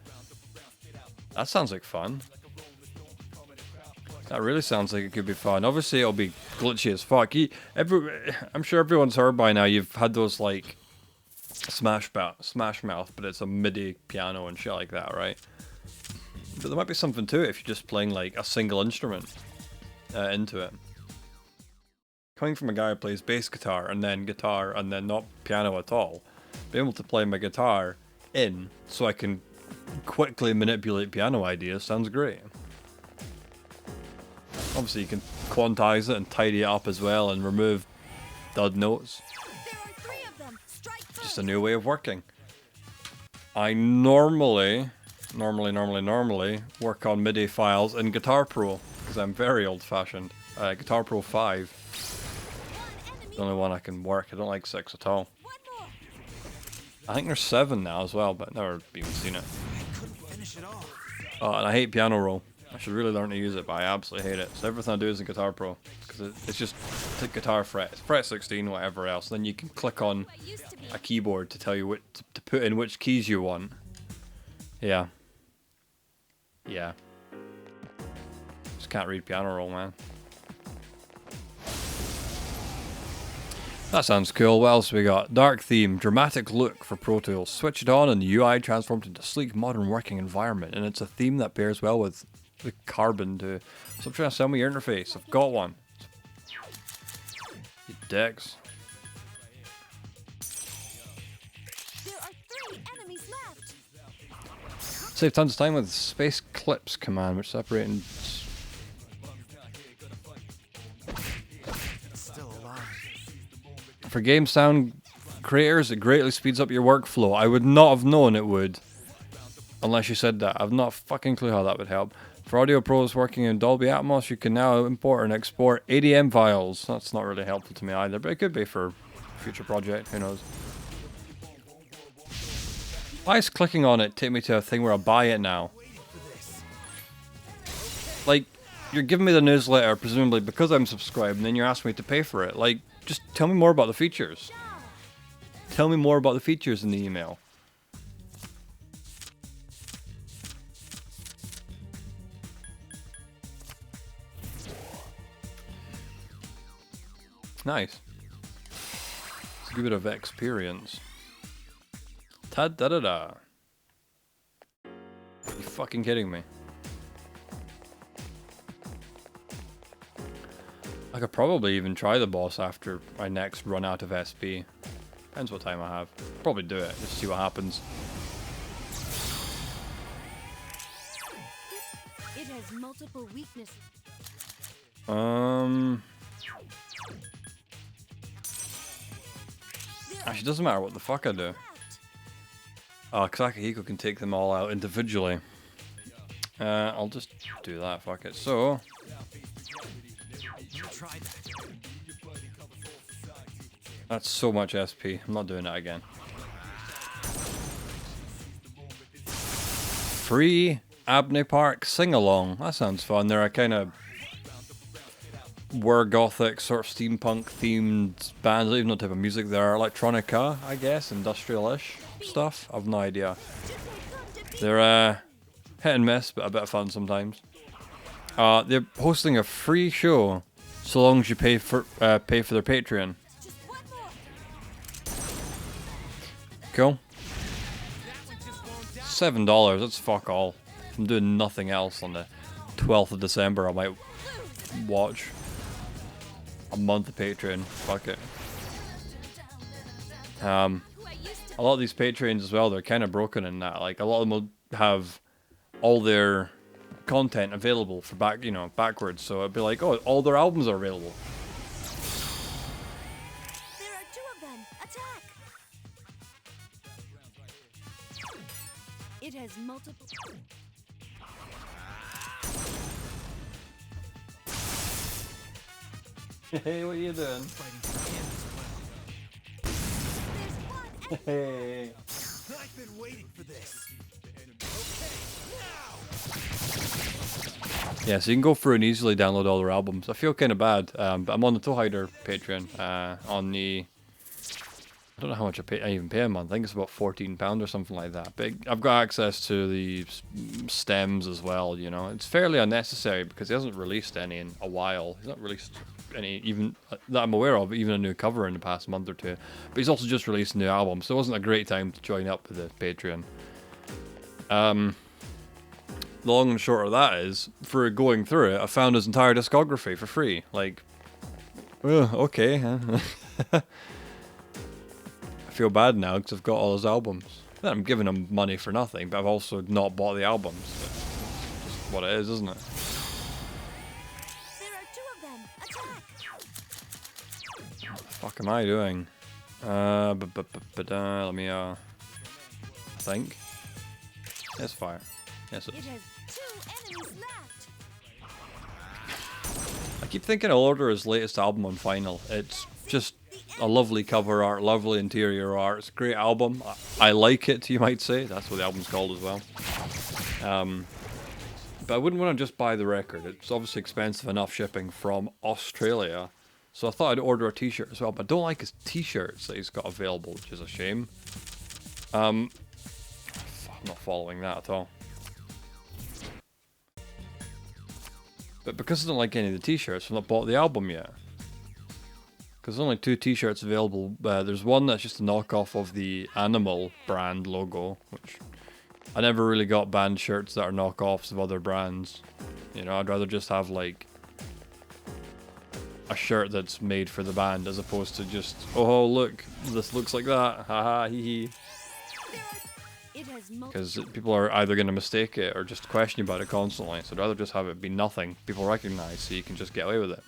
That sounds like fun. That really sounds like it could be fun. Obviously, it'll be glitchy as fuck. I'm sure everyone's heard by now. You've had those like Smash Mouth, but it's a MIDI piano and shit like that, right? But there might be something to it if you're just playing like a single instrument into it. Coming from a guy who plays bass guitar and then not piano at all, being able to play my guitar in so I can quickly manipulate piano ideas sounds great. Obviously you can quantize it and tidy it up as well and remove dud notes. There are 3 of them. Strike first. Just a new way of working. I normally work on MIDI files in Guitar Pro because I'm very old-fashioned. Guitar Pro 5. The only one I can work. I don't like 6 at all. One more. I think there's 7 now as well, but never even seen it. I couldn't finish it off. Oh, and I hate piano roll. I should really learn to use it, but I absolutely hate it. So everything I do is in Guitar Pro because it's just take guitar frets, fret 16, whatever else. Then you can click on I used to be. a keyboard to tell you what to put in which keys you want. Yeah. Yeah. Just can't read piano roll, man. That sounds cool. What else we got? Dark theme, dramatic look for Pro Tools. Switch it on and the UI transformed into a sleek, modern working environment. And it's a theme that pairs well with the Carbon too. So I'm trying to sell me your interface. I've got one. You dicks. There are 3 enemies left. Save tons of time with space clips command, which separate and Still alive. for game sound creators, it greatly speeds up your workflow. I would not have known it would, unless you said that. I've not a fucking clue how that would help. For audio pros working in Dolby Atmos, you can now import and export ADM files. That's not really helpful to me either, but it could be for a future project. Who knows? Why is clicking on it take me to a thing where I buy it now? Like, you're giving me the newsletter, presumably because I'm subscribed, and then you're asking me to pay for it. Like, just tell me more about the features. Tell me more about the features in the email. Nice. It's a good bit of experience. Ta-da-da-da. Are you fucking kidding me? I could probably even try the boss after my next run out of SP. Depends what time I have. Probably do it, just see what happens. It has multiple weaknesses. Actually, doesn't matter what the fuck I do. Oh, Kasakahiko can take them all out individually. I'll just do that, fuck it. So, Try that. that's so much SP. I'm not doing that again. Free Abney Park sing-along. That sounds fun. They're a kind of war gothic, sort of steampunk themed bands. I don't even know what type of music they are. Electronica, I guess. Industrial-ish stuff. I've no idea. They're hit and miss, but a bit of fun sometimes. They're hosting a free show so long as you pay for their Patreon. Just one more. Cool. $7, that's fuck all. If I'm doing nothing else on the 12th of December, I might watch a month of Patreon. Fuck it. A lot of these Patreons as well, they're kind of broken in that. Like, a lot of them will have all their content available for backwards. So it'd be like, oh, all their albums are available. There are 2 of them. Attack. It has multiple. Hey, what are you doing? Fighting for him as well. Hey. I've been waiting for this. Yeah, so you can go through and easily download all their albums. I feel kind of bad, but I'm on the Toehider Patreon. On the, I don't know how much I even pay a month. I think it's about £14 or something like that. But I've got access to the stems as well. You know, it's fairly unnecessary because he hasn't released any in a while. He's not released any even that I'm aware of, even a new cover in the past month or two. But he's also just released a new album, so it wasn't a great time to join up with the Patreon. The long and short of that is, for going through it, I found his entire discography for free. Like, okay. I feel bad now because I've got all his albums. Then I'm giving him money for nothing, but I've also not bought the albums. But just what it is, isn't it? There are two of them. Attack! What the fuck am I doing? Let me, think. Yes, fire. Yes, It has 2 enemies left. I keep thinking I'll order his latest album on vinyl. It's just a lovely cover art, lovely interior art. It's a great album. I like it, you might say. That's what the album's called as well. But I wouldn't want to just buy the record. It's obviously expensive enough shipping from Australia. So I thought I'd order a t-shirt as well. But I don't like his t-shirts that he's got available, which is a shame. I'm not following that at all. But because I don't like any of the t-shirts, I've not bought the album yet. Because there's only 2 t-shirts available. There's one that's just a knockoff of the Animal brand logo, which I never really got band shirts that are knockoffs of other brands. You know, I'd rather just have like a shirt that's made for the band as opposed to just, oh look, this looks like that, haha, hee hee. Because people are either going to mistake it or just question you about it constantly. So I'd rather just have it be nothing people recognize so you can just get away with it.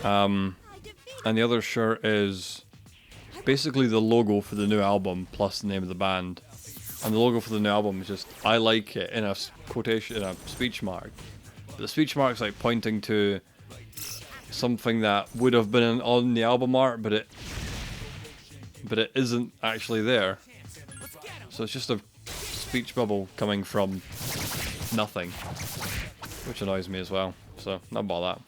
And the other shirt is basically the logo for the new album plus the name of the band. And the logo for the new album is just, I like it, in a quotation, in a speech mark. But the speech mark's like pointing to something that would have been on the album art, but it isn't actually there. So it's just a speech bubble coming from nothing, which annoys me as well. So not about that.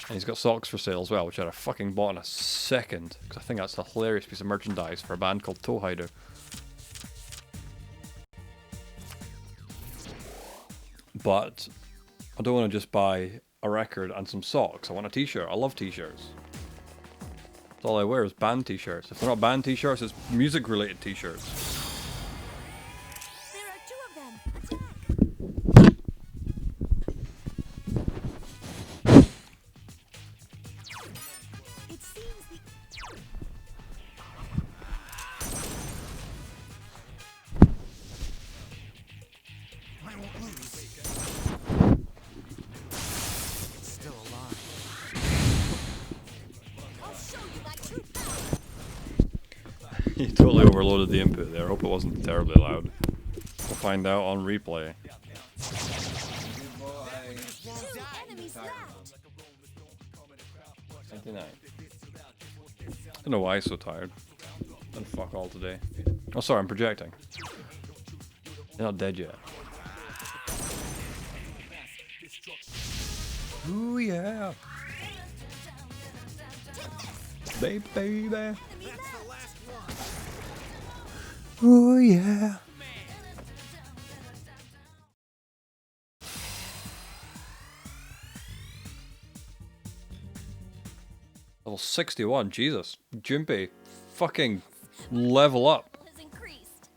And he's got socks for sale as well, which I'd have fucking bought in a second, because I think that's a hilarious piece of merchandise for a band called Toehider. But I don't want to just buy a record and some socks. I want a t-shirt. I love t-shirts. All I wear is band t-shirts. If they're not band t-shirts, it's music-related t-shirts. There are 2 of them. Attack! It seems the I won't lose. It's still alive. I'll show you my true power. You totally overloaded the input there. I hope it wasn't terribly loud. We'll find out on replay. 2 enemies left. 99. I don't know why I'm so tired. Done fuck all today. Oh, sorry, I'm projecting. You're not dead yet. Ooh, yeah. Baby. That's the last one. Ooh, yeah. Level 61, Jesus. Junpei, fucking level up. Has increased.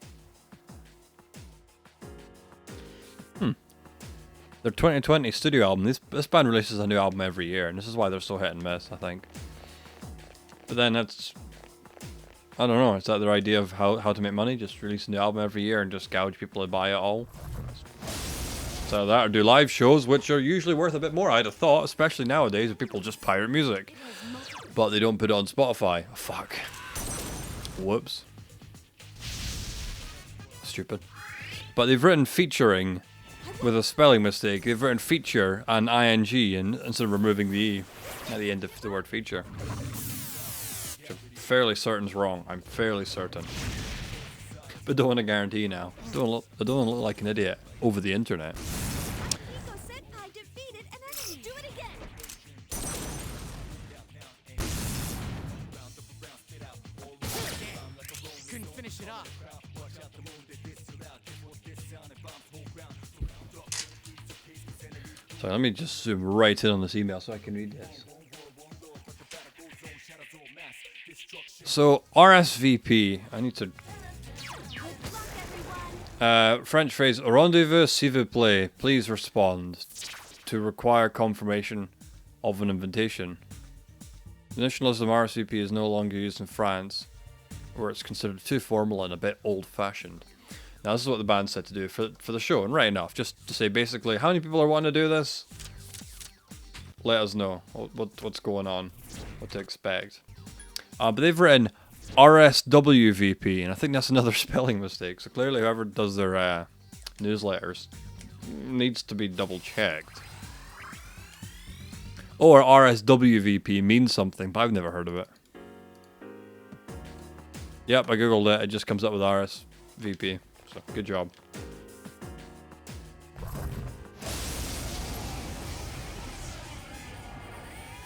Their 2020 studio album, this band releases a new album every year, and this is why they're so hit and miss, I think. But then that's, I don't know, is that their idea of how to make money? Just release a new album every year and just gouge people to buy it all? So that, or do live shows, which are usually worth a bit more, I'd have thought, especially nowadays, if people just pirate music. But they don't put it on Spotify. Oh, fuck. Whoops. Stupid. But they've written featuring with a spelling mistake. They've written feature and ing instead of removing the e at the end of the word feature. Which I'm fairly certain is wrong. I'm fairly certain. But don't want to guarantee now. I don't look like an idiot over the internet. Couldn't finish it off. So let me just zoom right in on this email so I can read this. So RSVP, I need to. French phrase rendezvous s'il vous plaît. Please respond to require confirmation of an invitation. The nationalism RSVP is no longer used in France, where it's considered too formal and a bit old-fashioned. Now this is what the band said to do for the show, and right enough, just to say basically how many people are wanting to do this. Let us know what's going on, what to expect. But they've written RSWVP, and I think that's another spelling mistake. So clearly, whoever does their newsletters needs to be double checked. Or RSWVP means something, but I've never heard of it. Yep, I googled it. It just comes up with RSVP. So good job.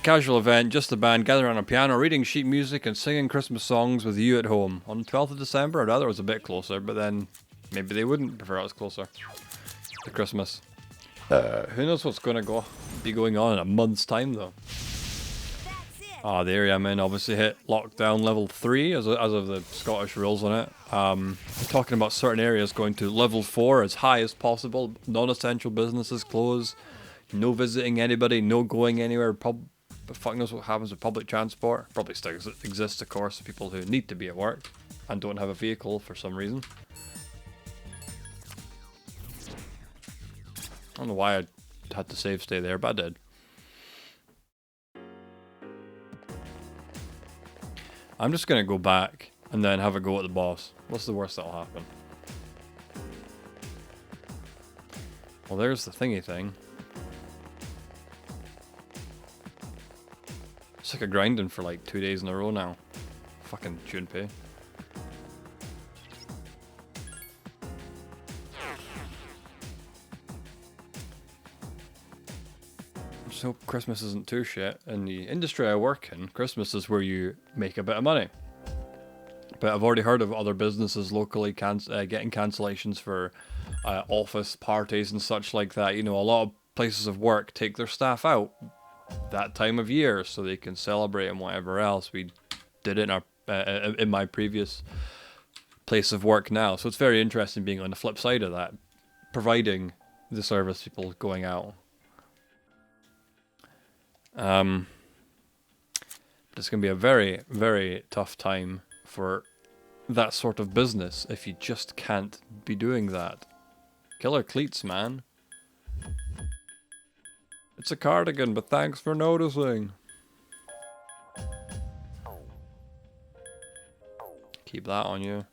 Casual event, just the band gathering on a piano, reading sheet music and singing Christmas songs with you at home. On 12th of December, I'd rather it was a bit closer, but then maybe they wouldn't prefer it was closer to Christmas. Who knows what's going to be going on in a month's time, though. The area I'm in obviously hit lockdown level 3 as of the Scottish rules on it. Talking about certain areas going to level 4 as high as possible. Non-essential businesses close. No visiting anybody. No going anywhere. Fuck knows what happens with public transport. Probably still exists, of course, for people who need to be at work and don't have a vehicle for some reason. I don't know why I had to save stay there, but I did. I'm just going to go back and then have a go at the boss. What's the worst that'll happen? Well, there's the thingy thing. Sick of grinding for like 2 days in a row now. Fucking Junpei. Just hope Christmas isn't too shit. In the industry I work in, Christmas is where you make a bit of money. But I've already heard of other businesses locally getting cancellations for office parties and such like that. You know, a lot of places of work take their staff out that time of year so they can celebrate and whatever else. We did it in my previous place of work now. So it's very interesting being on the flip side of that, providing the service people going out. But it's going to be a very, very tough time for that sort of business if you just can't be doing that. Killer cleats, man. It's a cardigan, but thanks for noticing. Keep that on you.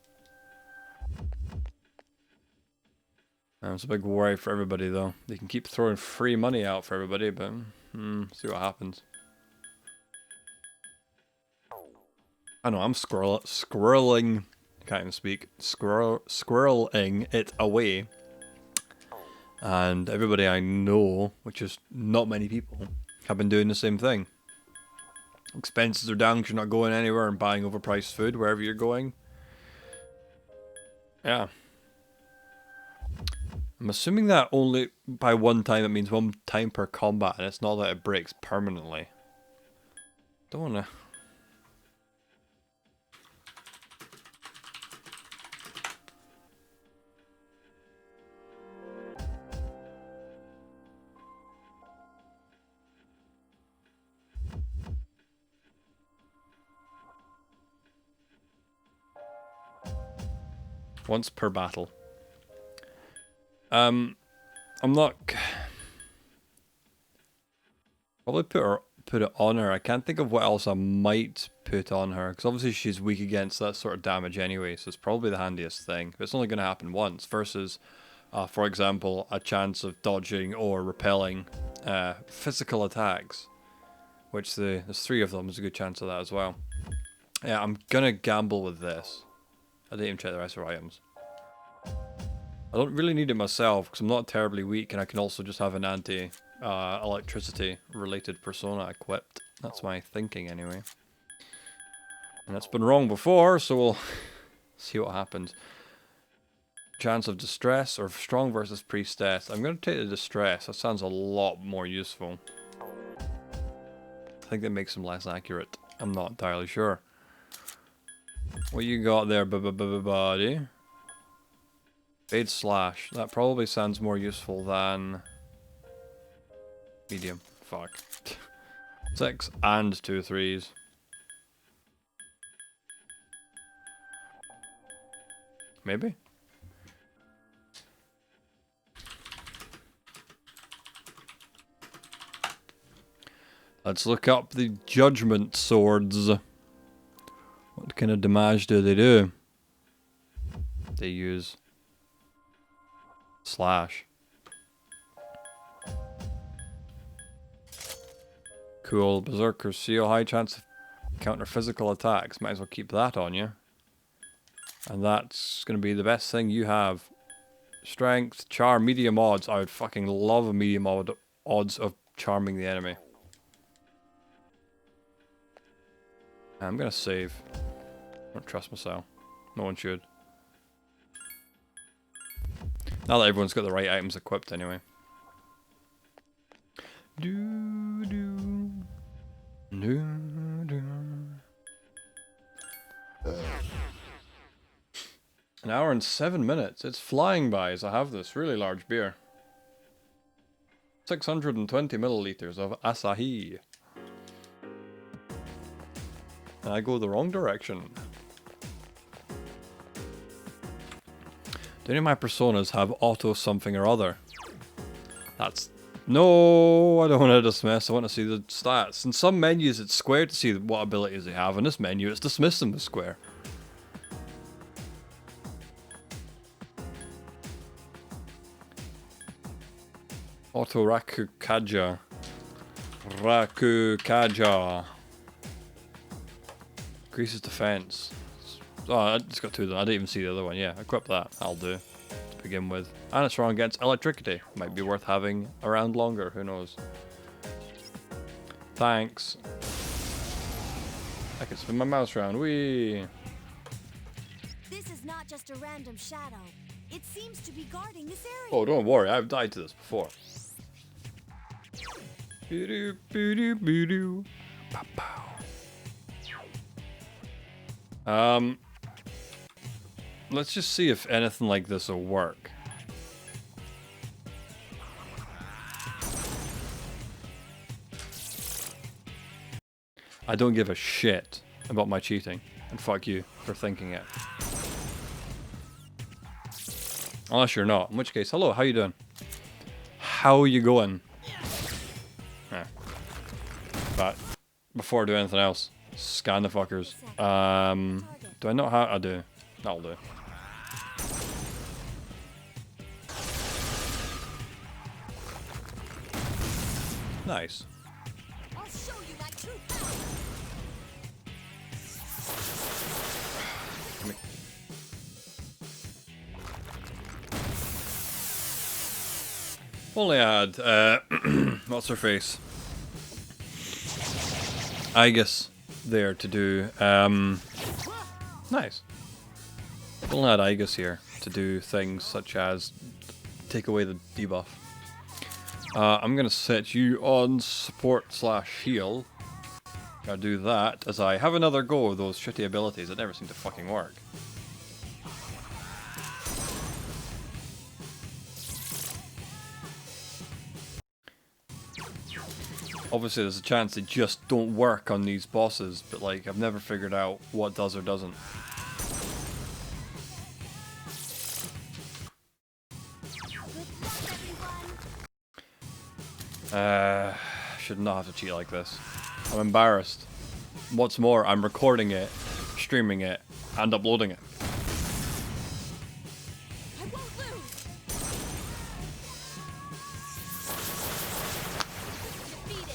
It's a big worry for everybody, though. They can keep throwing free money out for everybody, but see what happens. I know, I'm squirreling. I can't even speak. Squirreling it away. And everybody I know, which is not many people, have been doing the same thing. Expenses are down because you're not going anywhere and buying overpriced food wherever you're going. Yeah. I'm assuming that only by one time it means one time per combat, and it's not that it breaks permanently. Don't wanna... Once per battle. I'm not... Probably put it on her. I can't think of what else I might put on her, because obviously she's weak against that sort of damage anyway, so it's probably the handiest thing. But it's only going to happen once, versus, for example, a chance of dodging or repelling physical attacks, which there's 3 of them. There's a good chance of that as well. Yeah, I'm going to gamble with this. I didn't even check the rest of her items. I don't really need it myself, because I'm not terribly weak, and I can also just have an electricity related persona equipped. That's my thinking anyway. And that's been wrong before, so we'll see what happens. Chance of distress or strong versus priestess. I'm going to take the distress. That sounds a lot more useful. I think that makes them less accurate. I'm not entirely sure. What you got there, buddy? Fade slash. That probably sounds more useful than medium. Fuck. 6 and 2 3s. Maybe? Let's look up the judgment swords. What kind of damage do they do? They use slash. Cool. Berserker Seal. High chance of counter physical attacks. Might as well keep that on you. And that's going to be the best thing you have. Strength, charm, medium odds. I would fucking love a medium odds of charming the enemy. I'm going to save. I don't trust myself. No one should. Now that everyone's got the right items equipped anyway. Do do do do. An hour and 7 minutes. It's flying by as I have this really large beer. 620 milliliters of Asahi. And I go the wrong direction. Do any of my personas have auto something or other? That's... No, I don't want to dismiss. I want to see the stats. In some menus it's square to see what abilities they have. In this menu it's dismiss them with square. Auto Rakukaja. Rakukaja. Increases defense. Oh, I just got 2 of them. I didn't even see the other one. Yeah, equip that. That'll do. To begin with. And it's strong against electricity. Might be worth having around longer. Who knows? Thanks. I can spin my mouse around. Whee! This is not just a random shadow. It seems to be guarding this area. Oh, don't worry. I've died to this before. Let's just see if anything like this will work. I don't give a shit about my cheating, and fuck you for thinking it. Unless you're not, in which case, hello, how you doing? How you going? Yeah. But before I do anything else, scan the fuckers. Do I not have? I do. That'll do. Nice. I'll show you my true power. Come here. Only I had, what's her face? Aegis there to do, nice. I've only had Aegis here to do things such as take away the debuff. I'm gonna set you on support / heal. Gotta do that as I have another go of those shitty abilities that never seem to fucking work. Obviously there's a chance they just don't work on these bosses, but like I've never figured out what does or doesn't. should not have to cheat like this. I'm embarrassed. What's more, I'm recording it, streaming it, and uploading it. I won't lose. Defeated.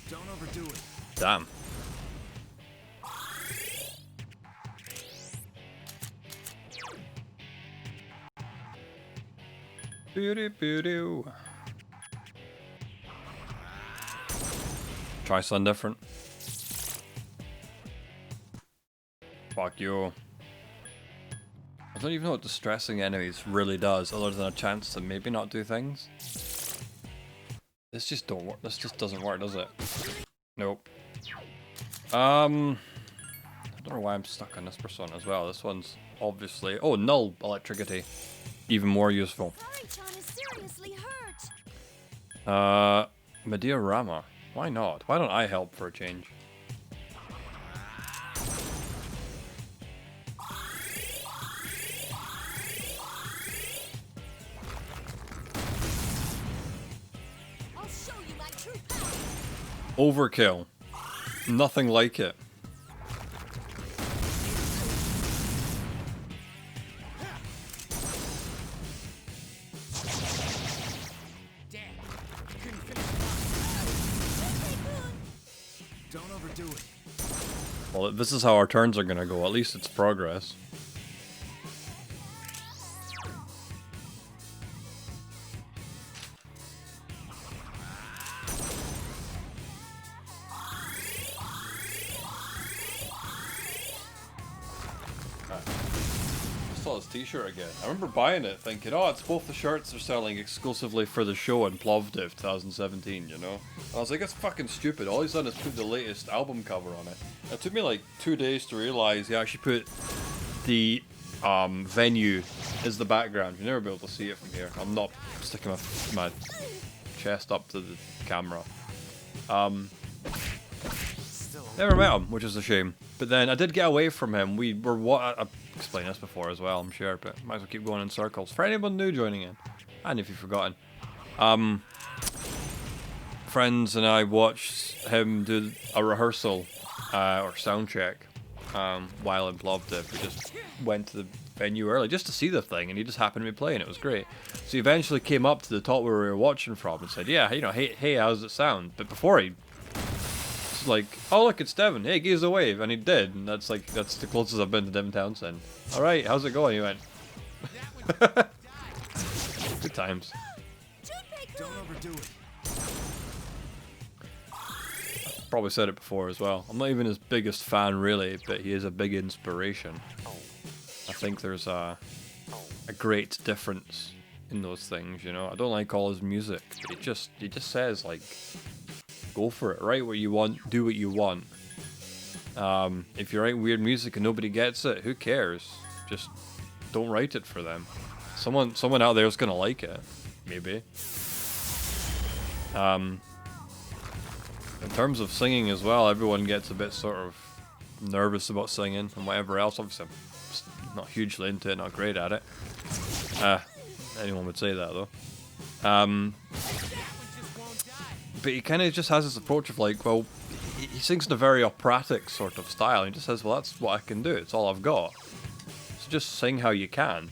Don't overdo it. Damn. Boo-doo-boo-doo. Try something different. Fuck you. I don't even know what distressing enemies really does, other than a chance to maybe not do things. This just don't work. This just doesn't work, does it? Nope. I don't know why I'm stuck on this persona as well. This one's obviously... Oh, null electricity. Even more useful. Fari-chan is seriously hurt. Medea Rama. Why not? Why don't I help for a change? I'll show you my true power. Overkill. Nothing like it. Don't overdo it. Well, this is how our turns are gonna go. At least it's progress. I saw this t-shirt again. I remember buying it thinking, oh, it's both the shirts are selling exclusively for the show in Plovdiv 2017, you know? I was like, it's fucking stupid. All he's done is put the latest album cover on it. It took me like 2 days to realize he actually put the venue as the background. You'll never be able to see it from here. I'm not sticking my chest up to the camera. Never met him, which is a shame. But then I did get away from him. We were I've explained this before as well, I'm sure, but might as well keep going in circles. For anyone new joining in, and if you've forgotten, friends and I watched him do a rehearsal or sound check while in Plovdiv. We just went to the venue early just to see the thing, and he just happened to be playing. It was great. So he eventually came up to the top where we were watching from and said, "Yeah, you know, hey, how does it sound?" But before he like, oh look, it's Devin. Hey, give us a wave, and he did. And that's the closest I've been to Devin Townsend. All right, how's it going? He went. Good times. Don't overdo it. Probably said it before as well. I'm not even his biggest fan really, but he is a big inspiration. I think there's a great difference in those things, you know. I don't like all his music, but he just says like, go for it, write what you want, do what you want. If you write weird music and nobody gets it, who cares? Just don't write it for them. Someone out there is gonna like it, maybe. In terms of singing as well, everyone gets a bit sort of nervous about singing and whatever else. Obviously, I'm not hugely into it, not great at it. Anyone would say that though. But he kind of just has this approach of like, well, he sings in a very operatic sort of style. And he just says, well, that's what I can do. It's all I've got. So just sing how you can,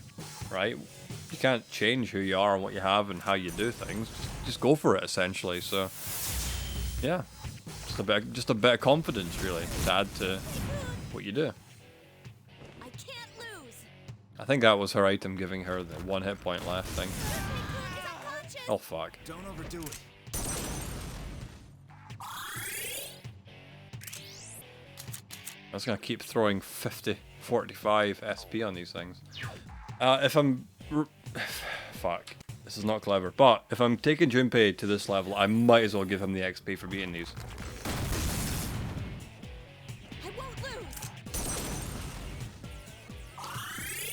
right? You can't change who you are and what you have and how you do things. Just go for it, essentially. So, yeah, just a bit of confidence, really, to add to what you do. I can't lose. I think that was her item giving her the 1 hit point left thing. Oh fuck. Don't overdo it. I was gonna keep throwing 45 SP on these things. If I'm... Fuck. This is not clever. But if I'm taking Junpei to this level, I might as well give him the XP for beating these. I won't lose.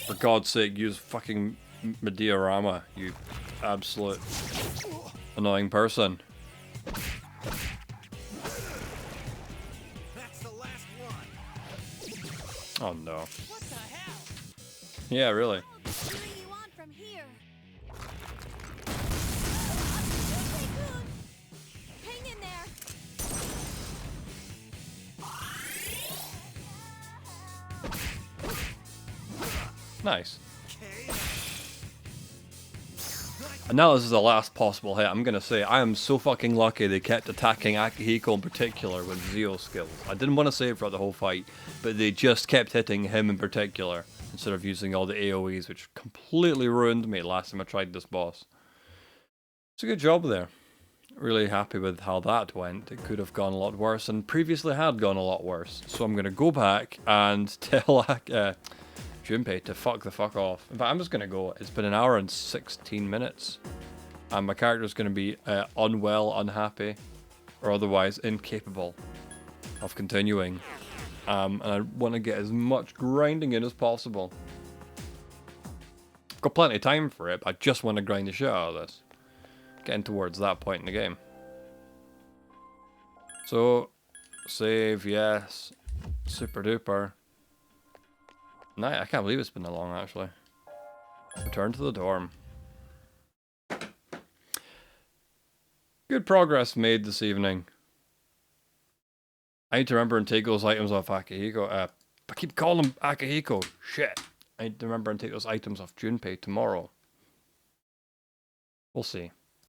For God's sake, use fucking Medea Rama, you absolute annoying person. That's the last Oh no. What the hell? Yeah, really. What do you want from here? Hang in there. Nice. Okay. And now this is the last possible hit. I'm gonna say I am so fucking lucky they kept attacking Akihiko in particular with Zio skills. I didn't want to save throughout the whole fight, but they just kept hitting him in particular instead of using all the AoEs, which completely ruined me last time I tried this boss. It's a good job there. Really happy with how that went. It could have gone a lot worse, and previously had gone a lot worse. So I'm gonna go back and tell Junpei to fuck the fuck off. In fact, I'm just gonna go. It's been an hour and 16 minutes. And my character's gonna be unwell, unhappy, or otherwise incapable of continuing. And I want to get as much grinding in as possible. I've got plenty of time for it, but I just want to grind the shit out of this. Getting towards that point in the game. So, save, yes. Super duper. Night, I can't believe it's been that long, actually. Return to the dorm. Good progress made this evening. I need to remember and take those items off Akihiko. I keep calling him Akihiko. Shit. I need to remember and take those items off Junpei tomorrow. We'll see.